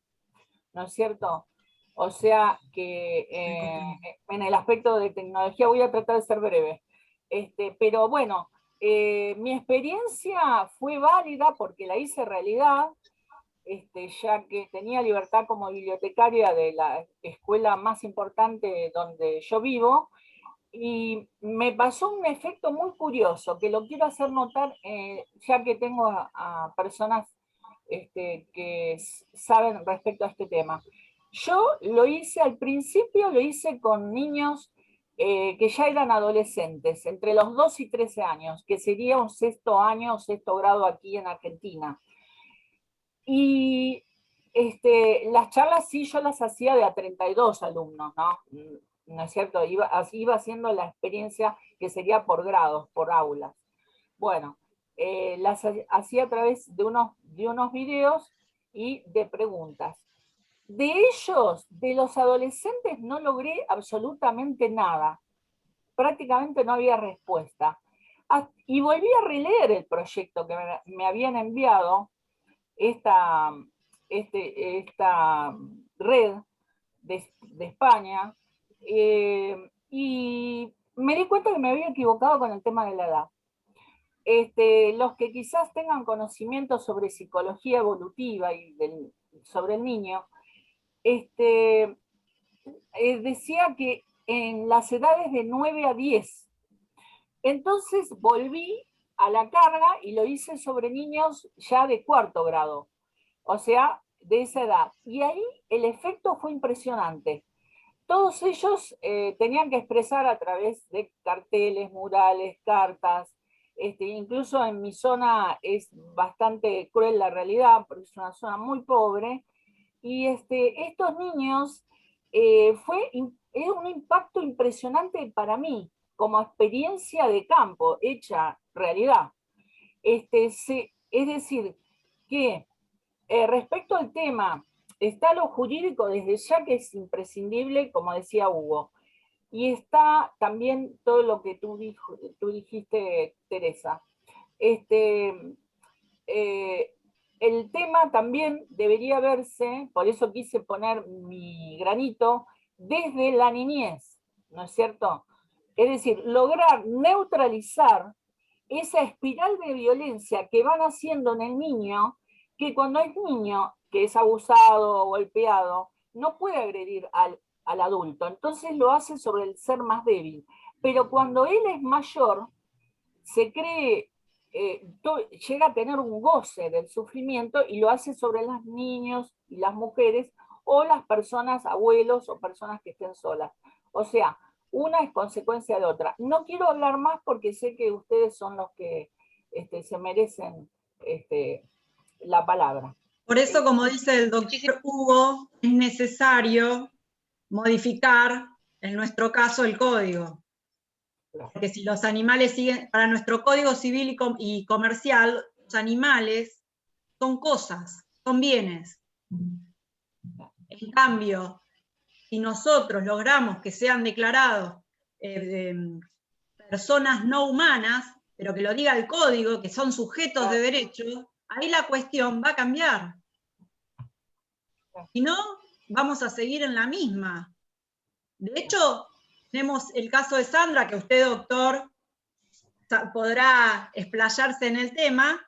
¿no es cierto? O sea que en el aspecto de tecnología, voy a tratar de ser breve, pero bueno, mi experiencia fue válida porque la hice realidad, ya que tenía libertad como bibliotecaria de la escuela más importante donde yo vivo, y me pasó un efecto muy curioso, que lo quiero hacer notar, ya que tengo a personas que saben respecto a este tema. Yo lo hice al principio, lo hice con niños que ya eran adolescentes, entre los 2 y 13 años, que sería un sexto año, sexto grado aquí en Argentina. Y las charlas sí yo las hacía de a 32 alumnos, ¿no? ¿no es cierto? Así iba haciendo la experiencia que sería por grados, por aulas. Bueno, las hacía a través de unos videos y de preguntas. De ellos, de los adolescentes, no logré absolutamente nada. Prácticamente no había respuesta. Y volví a releer el proyecto que me habían enviado, esta red de España, y me di cuenta que me había equivocado con el tema de la edad. Los que quizás tengan conocimiento sobre psicología evolutiva y sobre el niño, decía que en las edades de 9 a 10. Entonces volví a la carga y lo hice sobre niños ya de 4º grado, o sea, de esa edad. Y ahí el efecto fue impresionante. Todos ellos tenían que expresar a través de carteles, murales, cartas. Incluso en mi zona es bastante cruel la realidad, porque es una zona muy pobre. Y estos niños es un impacto impresionante para mí, como experiencia de campo, hecha realidad. Es decir, que respecto al tema, está lo jurídico desde ya, que es imprescindible, como decía Hugo, y está también todo lo que tú dijiste, Teresa. El tema también debería verse, por eso quise poner mi granito, desde la niñez, ¿no es cierto? Es decir, lograr neutralizar esa espiral de violencia que van haciendo en el niño, que cuando es niño, que es abusado o golpeado, no puede agredir al adulto, entonces lo hace sobre el ser más débil. Pero cuando él es mayor, se cree, llega a tener un goce del sufrimiento y lo hace sobre los niños y las mujeres o las personas, abuelos o personas que estén solas. O sea, una es consecuencia de otra. No quiero hablar más porque sé que ustedes son los que se merecen la palabra. Por eso, como dice el doctor Hugo, es necesario modificar, en nuestro caso, el código. Porque si los animales siguen, para nuestro código civil y comercial, los animales son cosas, son bienes. En cambio, si nosotros logramos que sean declarados personas no humanas, pero que lo diga el código, que son sujetos de derecho, ahí la cuestión va a cambiar. Si no, vamos a seguir en la misma. De hecho, tenemos el caso de Sandra, que usted, doctor, podrá explayarse en el tema.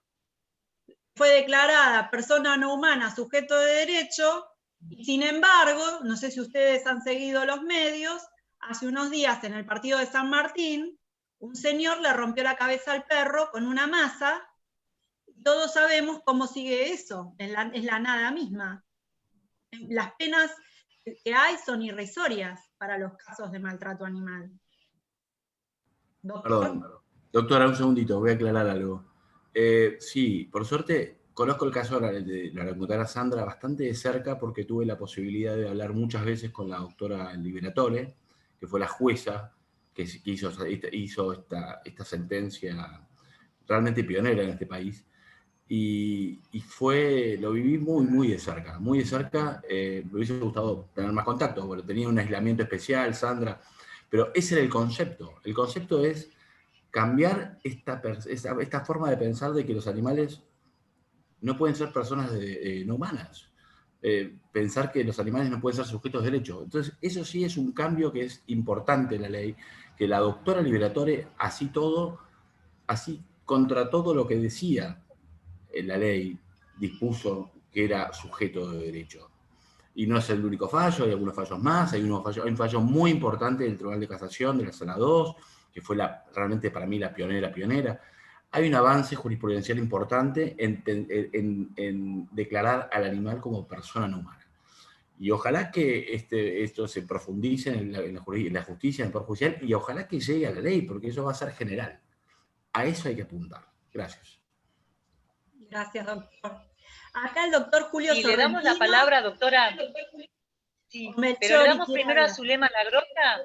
Fue declarada persona no humana, sujeto de derecho, y sin embargo, no sé si ustedes han seguido los medios, hace unos días en el partido de San Martín, un señor le rompió la cabeza al perro con una masa, y todos sabemos cómo sigue eso, es la nada misma. Las penas que hay son irrisorias para los casos de maltrato animal. ¿Doctor? Perdón, doctora, un segundito, voy a aclarar algo. Sí, por suerte, conozco el caso de la locutora Sandra bastante de cerca porque tuve la posibilidad de hablar muchas veces con la doctora Liberatore, que fue la jueza que hizo esta sentencia realmente pionera en este país. Y lo viví muy de cerca, muy de cerca. Me hubiese gustado tener más contacto, porque tenía un aislamiento especial, Sandra, pero ese era el concepto. El concepto es cambiar esta forma de pensar de que los animales no pueden ser personas no humanas. Pensar que los animales no pueden ser sujetos de derecho. Entonces, eso sí es un cambio que es importante en la ley, que la doctora Liberatore, así contra todo lo que decía la ley, dispuso que era sujeto de derecho. Y no es el único fallo, hay algunos fallos más, hay un fallo muy importante del Tribunal de Casación, de la Sala 2, que fue realmente para mí la pionera. Hay un avance jurisprudencial importante en declarar al animal como persona no humana. Y ojalá que esto se profundice en la justicia, en el Poder Judicial, y ojalá que llegue a la ley, porque eso va a ser general. A eso hay que apuntar. Gracias. Gracias, doctor. Acá el doctor Julio Sorrentino. Le damos la palabra, doctora. Sí, Melchor, pero le damos ¿quiere primero a hablar? Zulema Lagrota.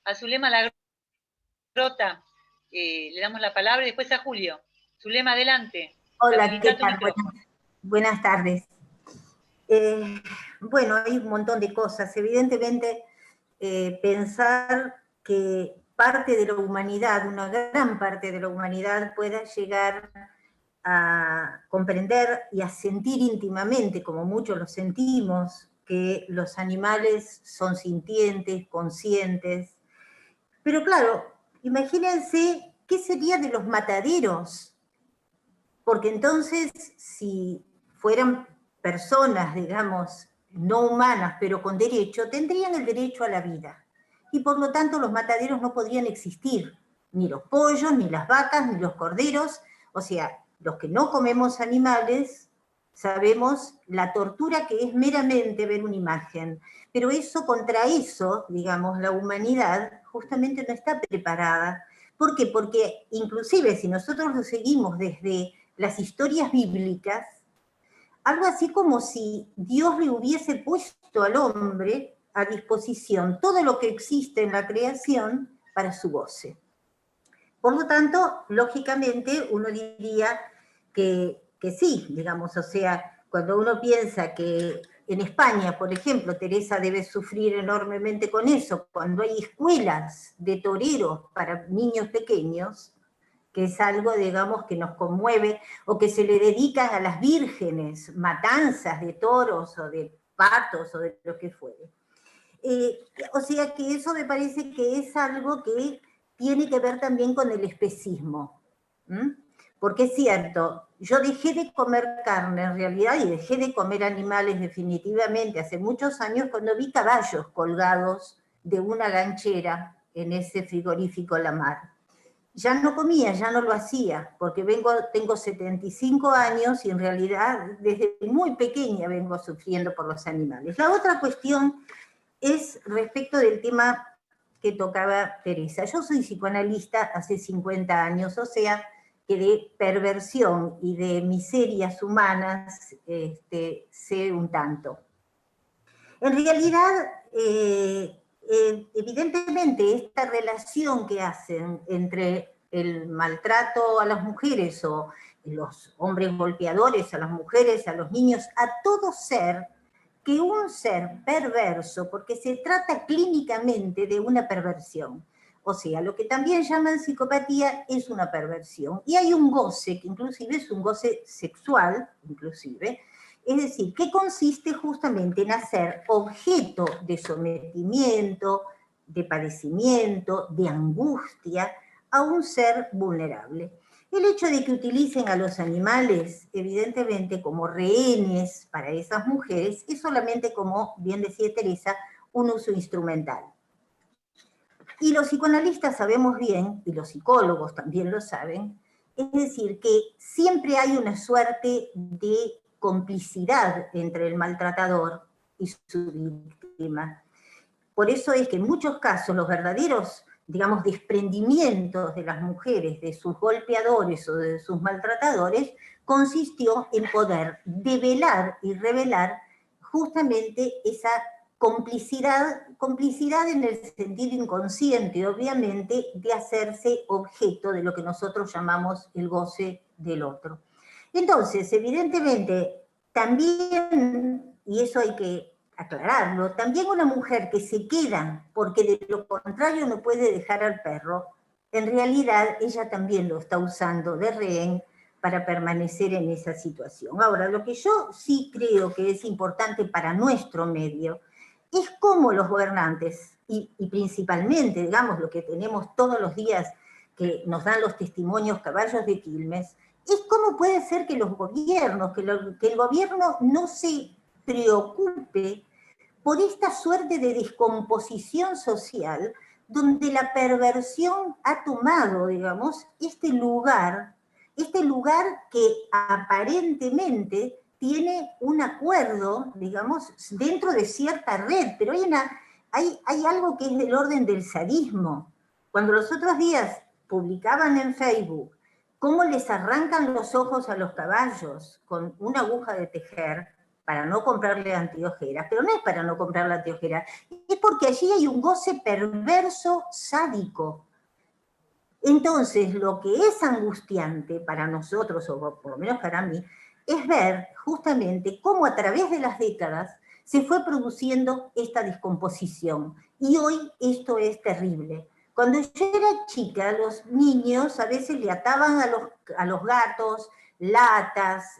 A Zulema Lagrota le damos la palabra y después a Julio. Zulema, adelante. Hola, Habilita ¿qué tu tal? micrófono. Buenas tardes. Bueno, hay un montón de cosas. Evidentemente, pensar que parte de la humanidad, una gran parte de la humanidad, pueda llegar a comprender y a sentir íntimamente, como muchos lo sentimos, que los animales son sintientes, conscientes. Pero claro, imagínense qué sería de los mataderos, porque entonces si fueran personas, digamos, no humanas, pero con derecho, tendrían el derecho a la vida. Y por lo tanto los mataderos no podrían existir, ni los pollos, ni las vacas, ni los corderos. O sea, los que no comemos animales sabemos la tortura que es meramente ver una imagen. Pero eso, contra eso, digamos, la humanidad justamente no está preparada. ¿Por qué? Porque inclusive si nosotros lo seguimos desde las historias bíblicas, algo así como si Dios le hubiese puesto al hombre a disposición todo lo que existe en la creación para su goce. Por lo tanto, lógicamente, uno diría que sí, digamos, o sea, cuando uno piensa que en España, por ejemplo, Teresa debe sufrir enormemente con eso, cuando hay escuelas de toreros para niños pequeños, que es algo, digamos, que nos conmueve, o que se le dedican a las vírgenes, matanzas de toros o de patos o de lo que fuere. O sea que eso me parece que es algo que tiene que ver también con el especismo. Porque es cierto, yo dejé de comer carne en realidad y dejé de comer animales definitivamente hace muchos años cuando vi caballos colgados de una ganchera en ese frigorífico La Mar. Ya no comía, ya no lo hacía, porque tengo 75 años y en realidad desde muy pequeña vengo sufriendo por los animales. La otra cuestión es respecto del tema que tocaba Teresa. Yo soy psicoanalista hace 50 años, o sea que de perversión y de miserias humanas sé un tanto. En realidad, evidentemente, esta relación que hacen entre el maltrato a las mujeres o los hombres golpeadores a las mujeres, a los niños, a todo ser, que un ser perverso, porque se trata clínicamente de una perversión. O sea, lo que también llaman psicopatía es una perversión. Y hay un goce, que inclusive es un goce sexual, inclusive, es decir, que consiste justamente en hacer objeto de sometimiento, de padecimiento, de angustia a un ser vulnerable. El hecho de que utilicen a los animales, evidentemente, como rehenes para esas mujeres, es solamente, como bien decía Teresa, un uso instrumental. Y los psicoanalistas sabemos bien, y los psicólogos también lo saben, es decir, que siempre hay una suerte de complicidad entre el maltratador y su víctima. Por eso es que en muchos casos los verdaderos, digamos, desprendimientos de las mujeres de sus golpeadores o de sus maltratadores consistió en poder develar y revelar justamente esa complicidad en el sentido inconsciente, obviamente, de hacerse objeto de lo que nosotros llamamos el goce del otro. Entonces, evidentemente, también, y eso hay que aclararlo, también una mujer que se queda porque de lo contrario no puede dejar al perro, en realidad ella también lo está usando de rehén para permanecer en esa situación. Ahora, lo que yo sí creo que es importante para nuestro medio es cómo los gobernantes, y principalmente, digamos, lo que tenemos todos los días que nos dan los testimonios caballos de Quilmes, es cómo puede ser que los gobiernos, que el gobierno no se preocupe por esta suerte de descomposición social donde la perversión ha tomado, digamos, este lugar que aparentemente tiene un acuerdo, digamos, dentro de cierta red, pero hay algo que es del orden del sadismo. Cuando los otros días publicaban en Facebook cómo les arrancan los ojos a los caballos con una aguja de tejer, para no comprarle anteojeras, pero no es para no comprarle anteojeras, es porque allí hay un goce perverso, sádico. Entonces, lo que es angustiante para nosotros, o por lo menos para mí, es ver justamente cómo a través de las décadas se fue produciendo esta descomposición. Y hoy esto es terrible. Cuando yo era chica, los niños a veces le ataban a los gatos latas,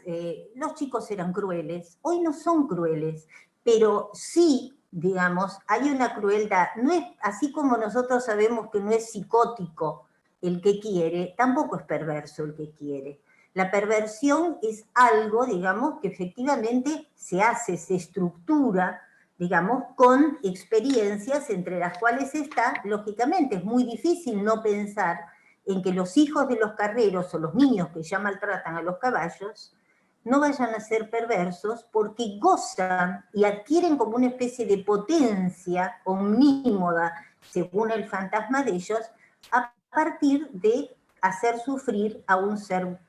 los chicos eran crueles. Hoy no son crueles, pero sí, digamos, hay una crueldad. No es, así como nosotros sabemos que no es psicótico el que quiere, tampoco es perverso el que quiere. La perversión es algo, digamos, que efectivamente se hace, se estructura, digamos, con experiencias entre las cuales está, lógicamente, es muy difícil no pensar en que los hijos de los carreros o los niños que ya maltratan a los caballos no vayan a ser perversos porque gozan y adquieren como una especie de potencia omnímoda, según el fantasma de ellos, a partir de hacer sufrir a un ser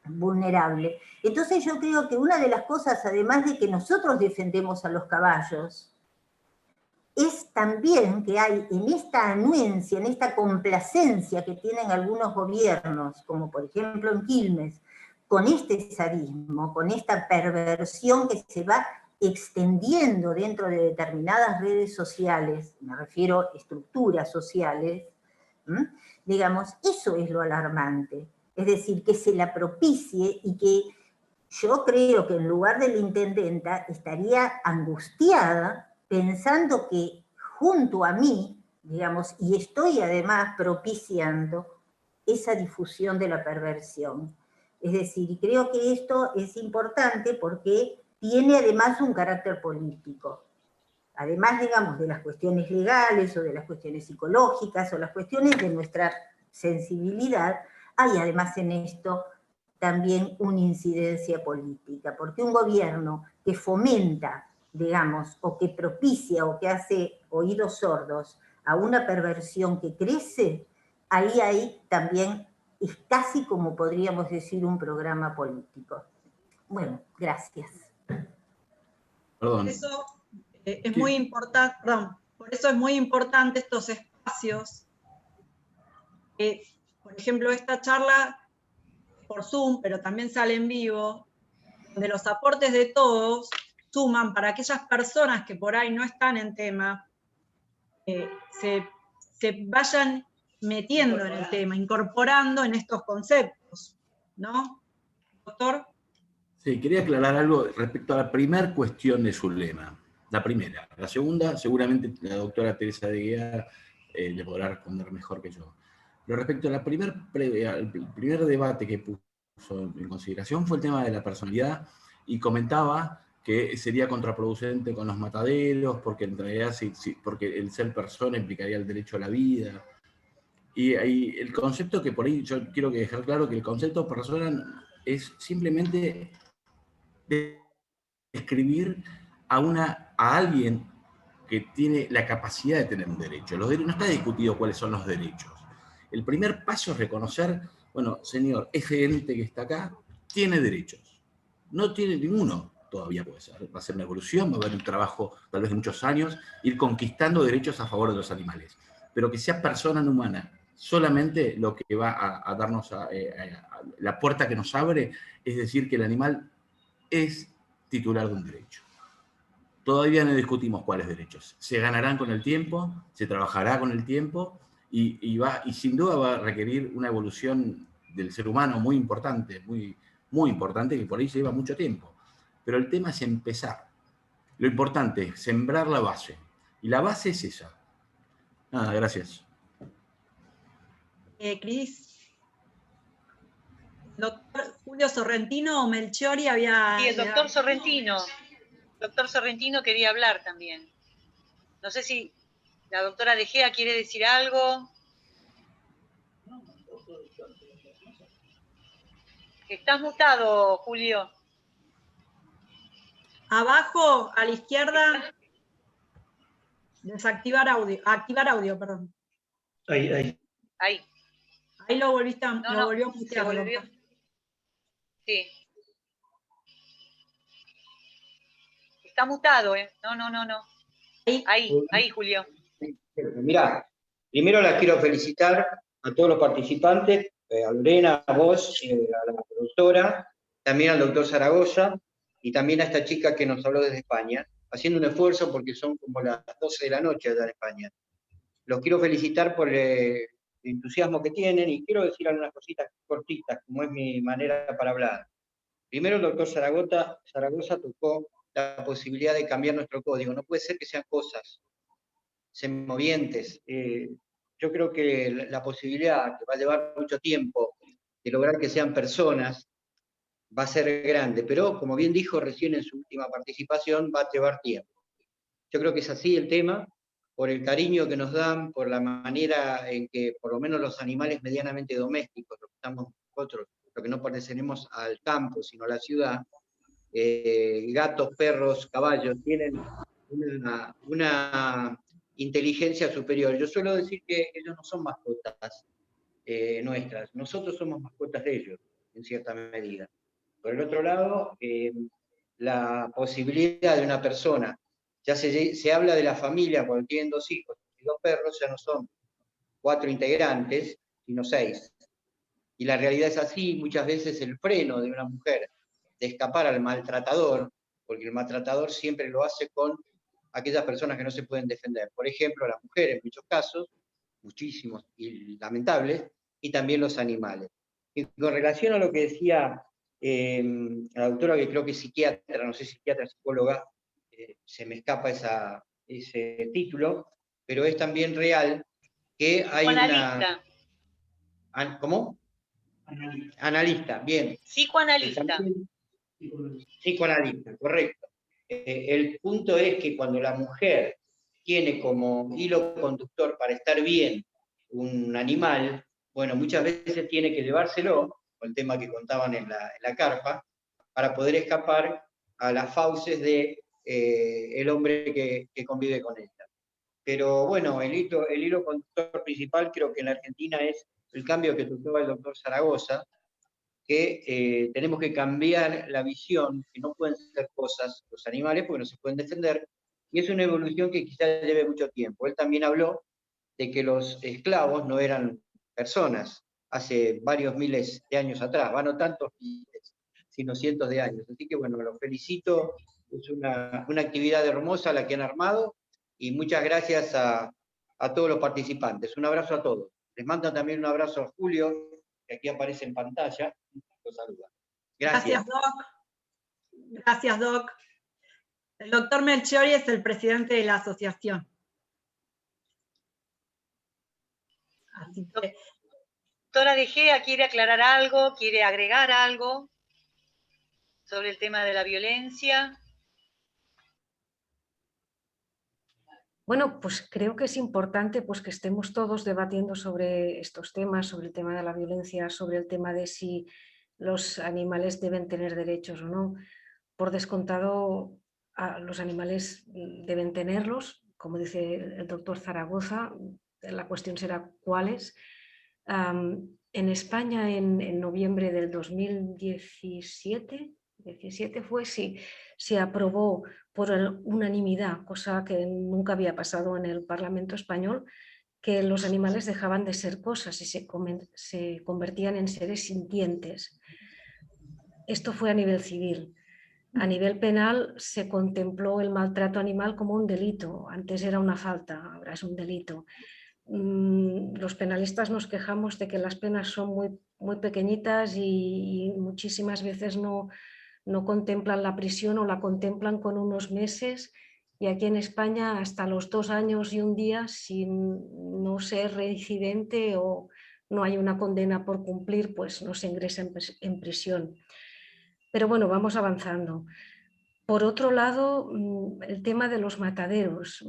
vulnerable. Entonces yo creo que una de las cosas, además de que nosotros defendemos a los caballos, es también que hay en esta anuencia, en esta complacencia que tienen algunos gobiernos, como por ejemplo en Quilmes, con este sadismo, con esta perversión que se va extendiendo dentro de determinadas redes sociales, me refiero a estructuras sociales, digamos, eso es lo alarmante. Es decir, que se la propicie y que yo creo que en lugar de la intendenta estaría angustiada pensando que junto a mí, digamos, y estoy además propiciando esa difusión de la perversión. Es decir, creo que esto es importante porque tiene además un carácter político. Además, digamos, de las cuestiones legales o de las cuestiones psicológicas o las cuestiones de nuestra sensibilidad, hay además en esto también una incidencia política, porque un gobierno que fomenta, digamos, o que propicia o que hace oídos sordos a una perversión que crece, ahí hay también, es casi como podríamos decir un programa político. Bueno, gracias. Perdón. Eso es muy importante, perdón, por eso es muy importante estos espacios. Por ejemplo, esta charla por Zoom, pero también sale en vivo, donde los aportes de todos suman para aquellas personas que por ahí no están en tema, se vayan metiendo en el tema, incorporando en estos conceptos, ¿no? Doctor. Sí, quería aclarar algo respecto a la primera cuestión de su lema. La primera. La segunda, seguramente la doctora Teresa de Gea le podrá responder mejor que yo. Pero respecto a el primer debate que puso en consideración fue el tema de la personalidad y comentaba que sería contraproducente con los mataderos porque en realidad porque el ser persona implicaría el derecho a la vida. Y el concepto que por ahí yo quiero dejar claro que el concepto persona es simplemente describir a alguien que tiene la capacidad de tener un derecho. No está discutido cuáles son los derechos. El primer paso es reconocer, bueno, señor, ese ente que está acá tiene derechos. No tiene ninguno todavía, puede ser. Va a ser una evolución, va a haber un trabajo tal vez de muchos años, ir conquistando derechos a favor de los animales. Pero que sea persona no humana, solamente lo que va a darnos la puerta que nos abre es decir que el animal es titular de un derecho. Todavía no discutimos cuáles derechos. Se ganarán con el tiempo, se trabajará con el tiempo y sin duda va a requerir una evolución del ser humano muy importante, muy importante, que por ahí lleva mucho tiempo. Pero el tema es empezar. Lo importante es sembrar la base. Y la base es esa. Nada, gracias. Cris. Doctor Julio Sorrentino o Melchiori había... Sí, el doctor Sorrentino. El doctor Sorrentino quería hablar también. No sé si la doctora De Gea quiere decir algo. Estás mutado, Julio. Abajo, a la izquierda, desactivar audio, activar audio, perdón. Ahí. Ahí lo volviste a, No, lo volvió a mutear. Sí. Está mutado, ¿eh? No. Ahí, Julio. Mirá, primero las quiero felicitar a todos los participantes, a Lorena, a vos, a la productora, también al doctor Zaragoza, y también a esta chica que nos habló desde España, haciendo un esfuerzo porque son como las 12 de la noche allá en España. Los quiero felicitar por el entusiasmo que tienen, y quiero decir algunas cositas cortitas, como es mi manera para hablar. Primero, el doctor Zaragoza tocó la posibilidad de cambiar nuestro código. No puede ser que sean cosas semovientes. Yo creo que la posibilidad, que va a llevar mucho tiempo, de lograr que sean personas, va a ser grande, pero como bien dijo recién en su última participación, va a llevar tiempo. Yo creo que es así el tema, por el cariño que nos dan, por la manera en que por lo menos los animales medianamente domésticos, los que estamos nosotros, los que no pertenecemos al campo, sino a la ciudad, gatos, perros, caballos, tienen una inteligencia superior. Yo suelo decir que ellos no son mascotas nuestras, nosotros somos mascotas de ellos, en cierta medida. Por el otro lado, la posibilidad de una persona, ya se habla de la familia cuando tienen 2 hijos y 2 perros, ya no son 4 integrantes, sino 6. Y la realidad es así, muchas veces el freno de una mujer de escapar al maltratador, porque el maltratador siempre lo hace con aquellas personas que no se pueden defender. Por ejemplo, las mujeres, en muchos casos, muchísimos y lamentables, y también los animales. Y con relación a lo que decía la doctora, que creo que es psiquiatra, no sé, psiquiatra, psicóloga, se me escapa ese título, pero es también real que hay Analista. ¿Cómo? Analista, bien. Psicoanalista. Psicoanalista, correcto. El punto es que cuando la mujer tiene como hilo conductor para estar bien un animal, bueno, muchas veces tiene que llevárselo, con el tema que contaban en la carpa, para poder escapar a las fauces de el hombre que convive con ella. Pero bueno, el hilo conductor principal creo que en la Argentina es el cambio que tuvo el doctor Zaragoza, que tenemos que cambiar la visión, que no pueden ser cosas los animales porque no se pueden defender, y es una evolución que quizás lleve mucho tiempo. Él también habló de que los esclavos no eran personas hace varios miles de años atrás, no tantos miles, sino cientos de años. Así que bueno, los felicito, es una actividad hermosa la que han armado, y muchas gracias a todos los participantes. Un abrazo a todos. Les mando también un abrazo a Julio, que aquí aparece en pantalla, lo saluda. Gracias. Gracias, Doc. El doctor Melchiori es el presidente de la asociación. Así que... Doctora De Gea, ¿quiere aclarar algo? ¿Quiere agregar algo sobre el tema de la violencia? Bueno, pues creo que es importante pues, que estemos todos debatiendo sobre estos temas, sobre el tema de la violencia, sobre el tema de si los animales deben tener derechos o no. Por descontado, los animales deben tenerlos, como dice el doctor Zaragoza, la cuestión será cuáles. En España, en noviembre del 2017 fue, sí, se aprobó por unanimidad, cosa que nunca había pasado en el Parlamento español, que los animales dejaban de ser cosas y se convertían en seres sintientes. Esto fue a nivel civil. A nivel penal se contempló el maltrato animal como un delito. Antes era una falta, ahora es un delito. Los penalistas nos quejamos de que las penas son muy pequeñitas y muchísimas veces no contemplan la prisión o la contemplan con unos meses, y aquí en España hasta los 2 años y 1 día sin no ser reincidente o no hay una condena por cumplir, pues no se ingresa en prisión. Pero bueno, vamos avanzando. Por otro lado, el tema de los mataderos.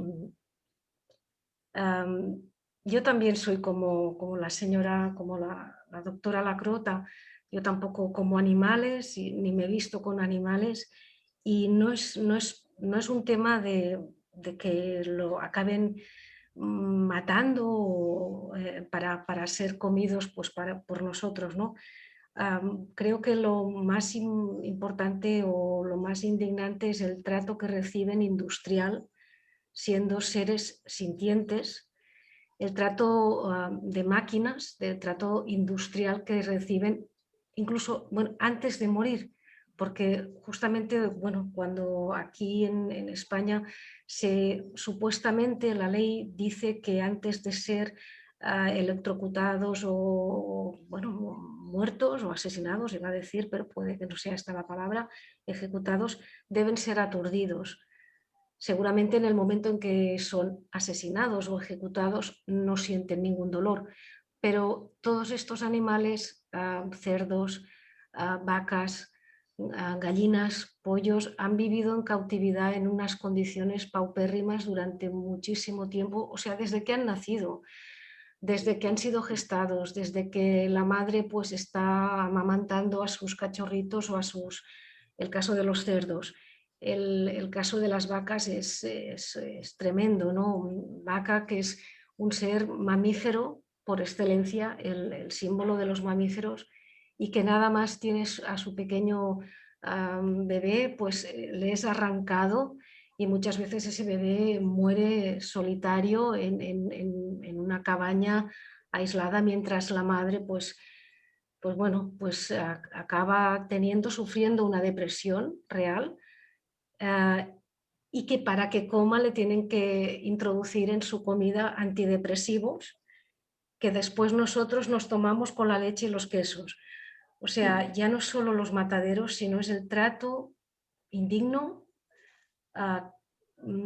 Yo también soy como la señora, como la doctora Lacrota. Yo tampoco como animales, ni me he visto con animales, y no es un tema de que lo acaben matando para ser comidos pues por nosotros, ¿no? creo que lo más importante o lo más indignante es el trato que reciben industrial, siendo seres sintientes, el trato de máquinas, el trato industrial que reciben incluso antes de morir, porque justamente cuando aquí en España supuestamente la ley dice que antes de ser electrocutados o muertos o asesinados, iba a decir, pero puede que no sea esta la palabra, ejecutados, deben ser aturdidos. Seguramente en el momento en que son asesinados o ejecutados no sienten ningún dolor, pero todos estos animales, cerdos, vacas, gallinas, pollos, han vivido en cautividad en unas condiciones paupérrimas durante muchísimo tiempo, o sea, desde que han nacido, desde que han sido gestados, desde que la madre pues está amamantando a sus cachorritos o el caso de los cerdos. El caso de las vacas es tremendo, ¿no? Vaca, que es un ser mamífero por excelencia, el símbolo de los mamíferos, y que nada más tienes a su pequeño bebé, pues le es arrancado y muchas veces ese bebé muere solitario en una cabaña aislada, mientras la madre pues acaba sufriendo una depresión real, y que para que coma le tienen que introducir en su comida antidepresivos que después nosotros nos tomamos con la leche y los quesos. O sea, ya no solo los mataderos, sino es el trato indigno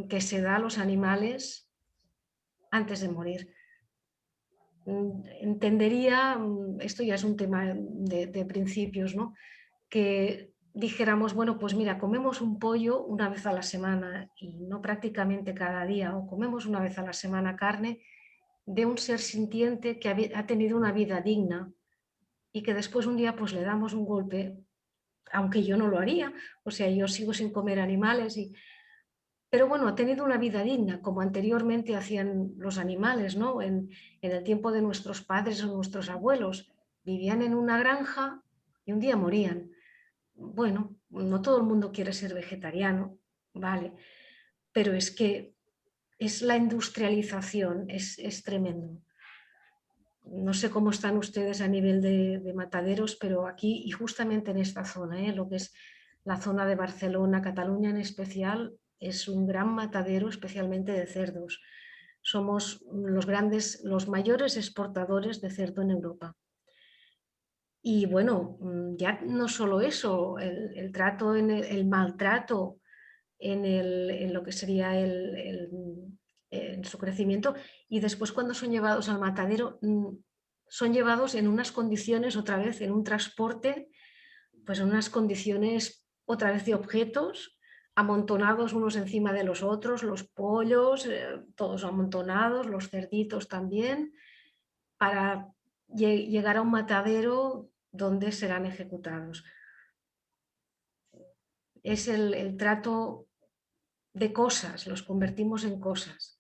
que se da a los animales antes de morir. Entendería, esto ya es un tema de principios, ¿no? Que dijéramos, bueno, pues mira, comemos un pollo una vez a la semana y no prácticamente cada día, o comemos una vez a la semana carne de un ser sintiente que ha tenido una vida digna y que después un día pues le damos un golpe, aunque yo no lo haría, o sea, yo sigo sin comer animales, pero bueno, ha tenido una vida digna, como anteriormente hacían los animales, ¿no? En el tiempo de nuestros padres o nuestros abuelos, vivían en una granja y un día morían. Bueno, no todo el mundo quiere ser vegetariano, vale, pero es que es la industrialización, es tremendo. No sé cómo están ustedes a nivel de mataderos, pero aquí y justamente en esta zona, lo que es la zona de Barcelona, Cataluña en especial, es un gran matadero, especialmente de cerdos. Somos los mayores exportadores de cerdo en Europa. Y bueno, ya no solo eso, el trato, el maltrato en lo que sería en su crecimiento, y después cuando son llevados al matadero son llevados en unas condiciones, otra vez en un transporte, pues en unas condiciones otra vez de objetos amontonados unos encima de los otros, los pollos todos amontonados, los cerditos también, para llegar a un matadero donde serán ejecutados. Es el trato de cosas, los convertimos en cosas.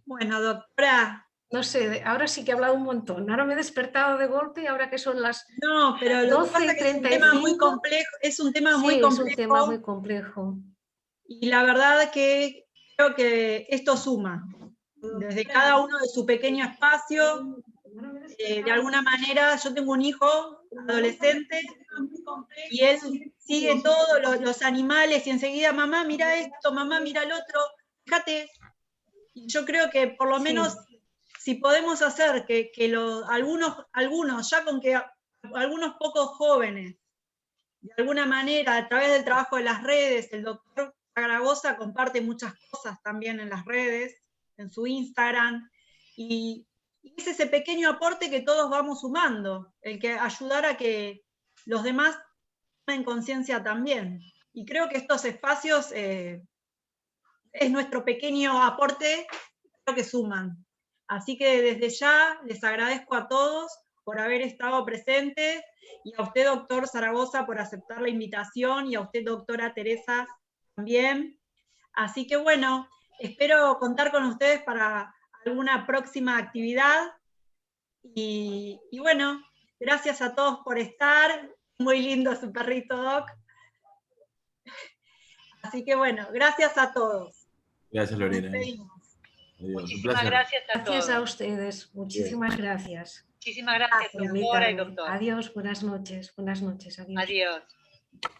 Bueno, doctora. No sé, ahora sí que he hablado un montón. Ahora me he despertado de golpe y ahora que son las 12:35. No, pero lo que pasa es que es un tema muy complejo. Es un tema muy complejo. Es un tema muy complejo. Y la verdad que creo que esto suma. Desde cada uno de su pequeño espacio, de alguna manera, yo tengo un hijo adolescente y él sigue todos los animales y enseguida, mamá, mira esto, mamá, mira el otro, fíjate. Y yo creo que por lo menos si podemos hacer que algunos, ya con que algunos pocos jóvenes, de alguna manera, a través del trabajo de las redes, el doctor Zaragoza comparte muchas cosas también en las redes, en su Instagram, y es ese pequeño aporte que todos vamos sumando, el que ayudar a que los demás tomen conciencia también. Y creo que estos espacios es nuestro pequeño aporte, creo que suman. Así que desde ya les agradezco a todos por haber estado presentes, y a usted, doctor Zaragoza, por aceptar la invitación, y a usted, doctora Teresa, también. Así que bueno, espero contar con ustedes para alguna próxima actividad, Y bueno, gracias a todos por estar. Muy lindo su perrito, Doc. Así que bueno, gracias a todos. Gracias, Nos Lorena. despedimos. Adiós, un Muchísimas placer. gracias a Gracias a todos. ustedes, muchísimas gracias. Muchísimas gracias, por doctora y invitarme. doctor. Adiós, buenas noches, adiós. Adiós.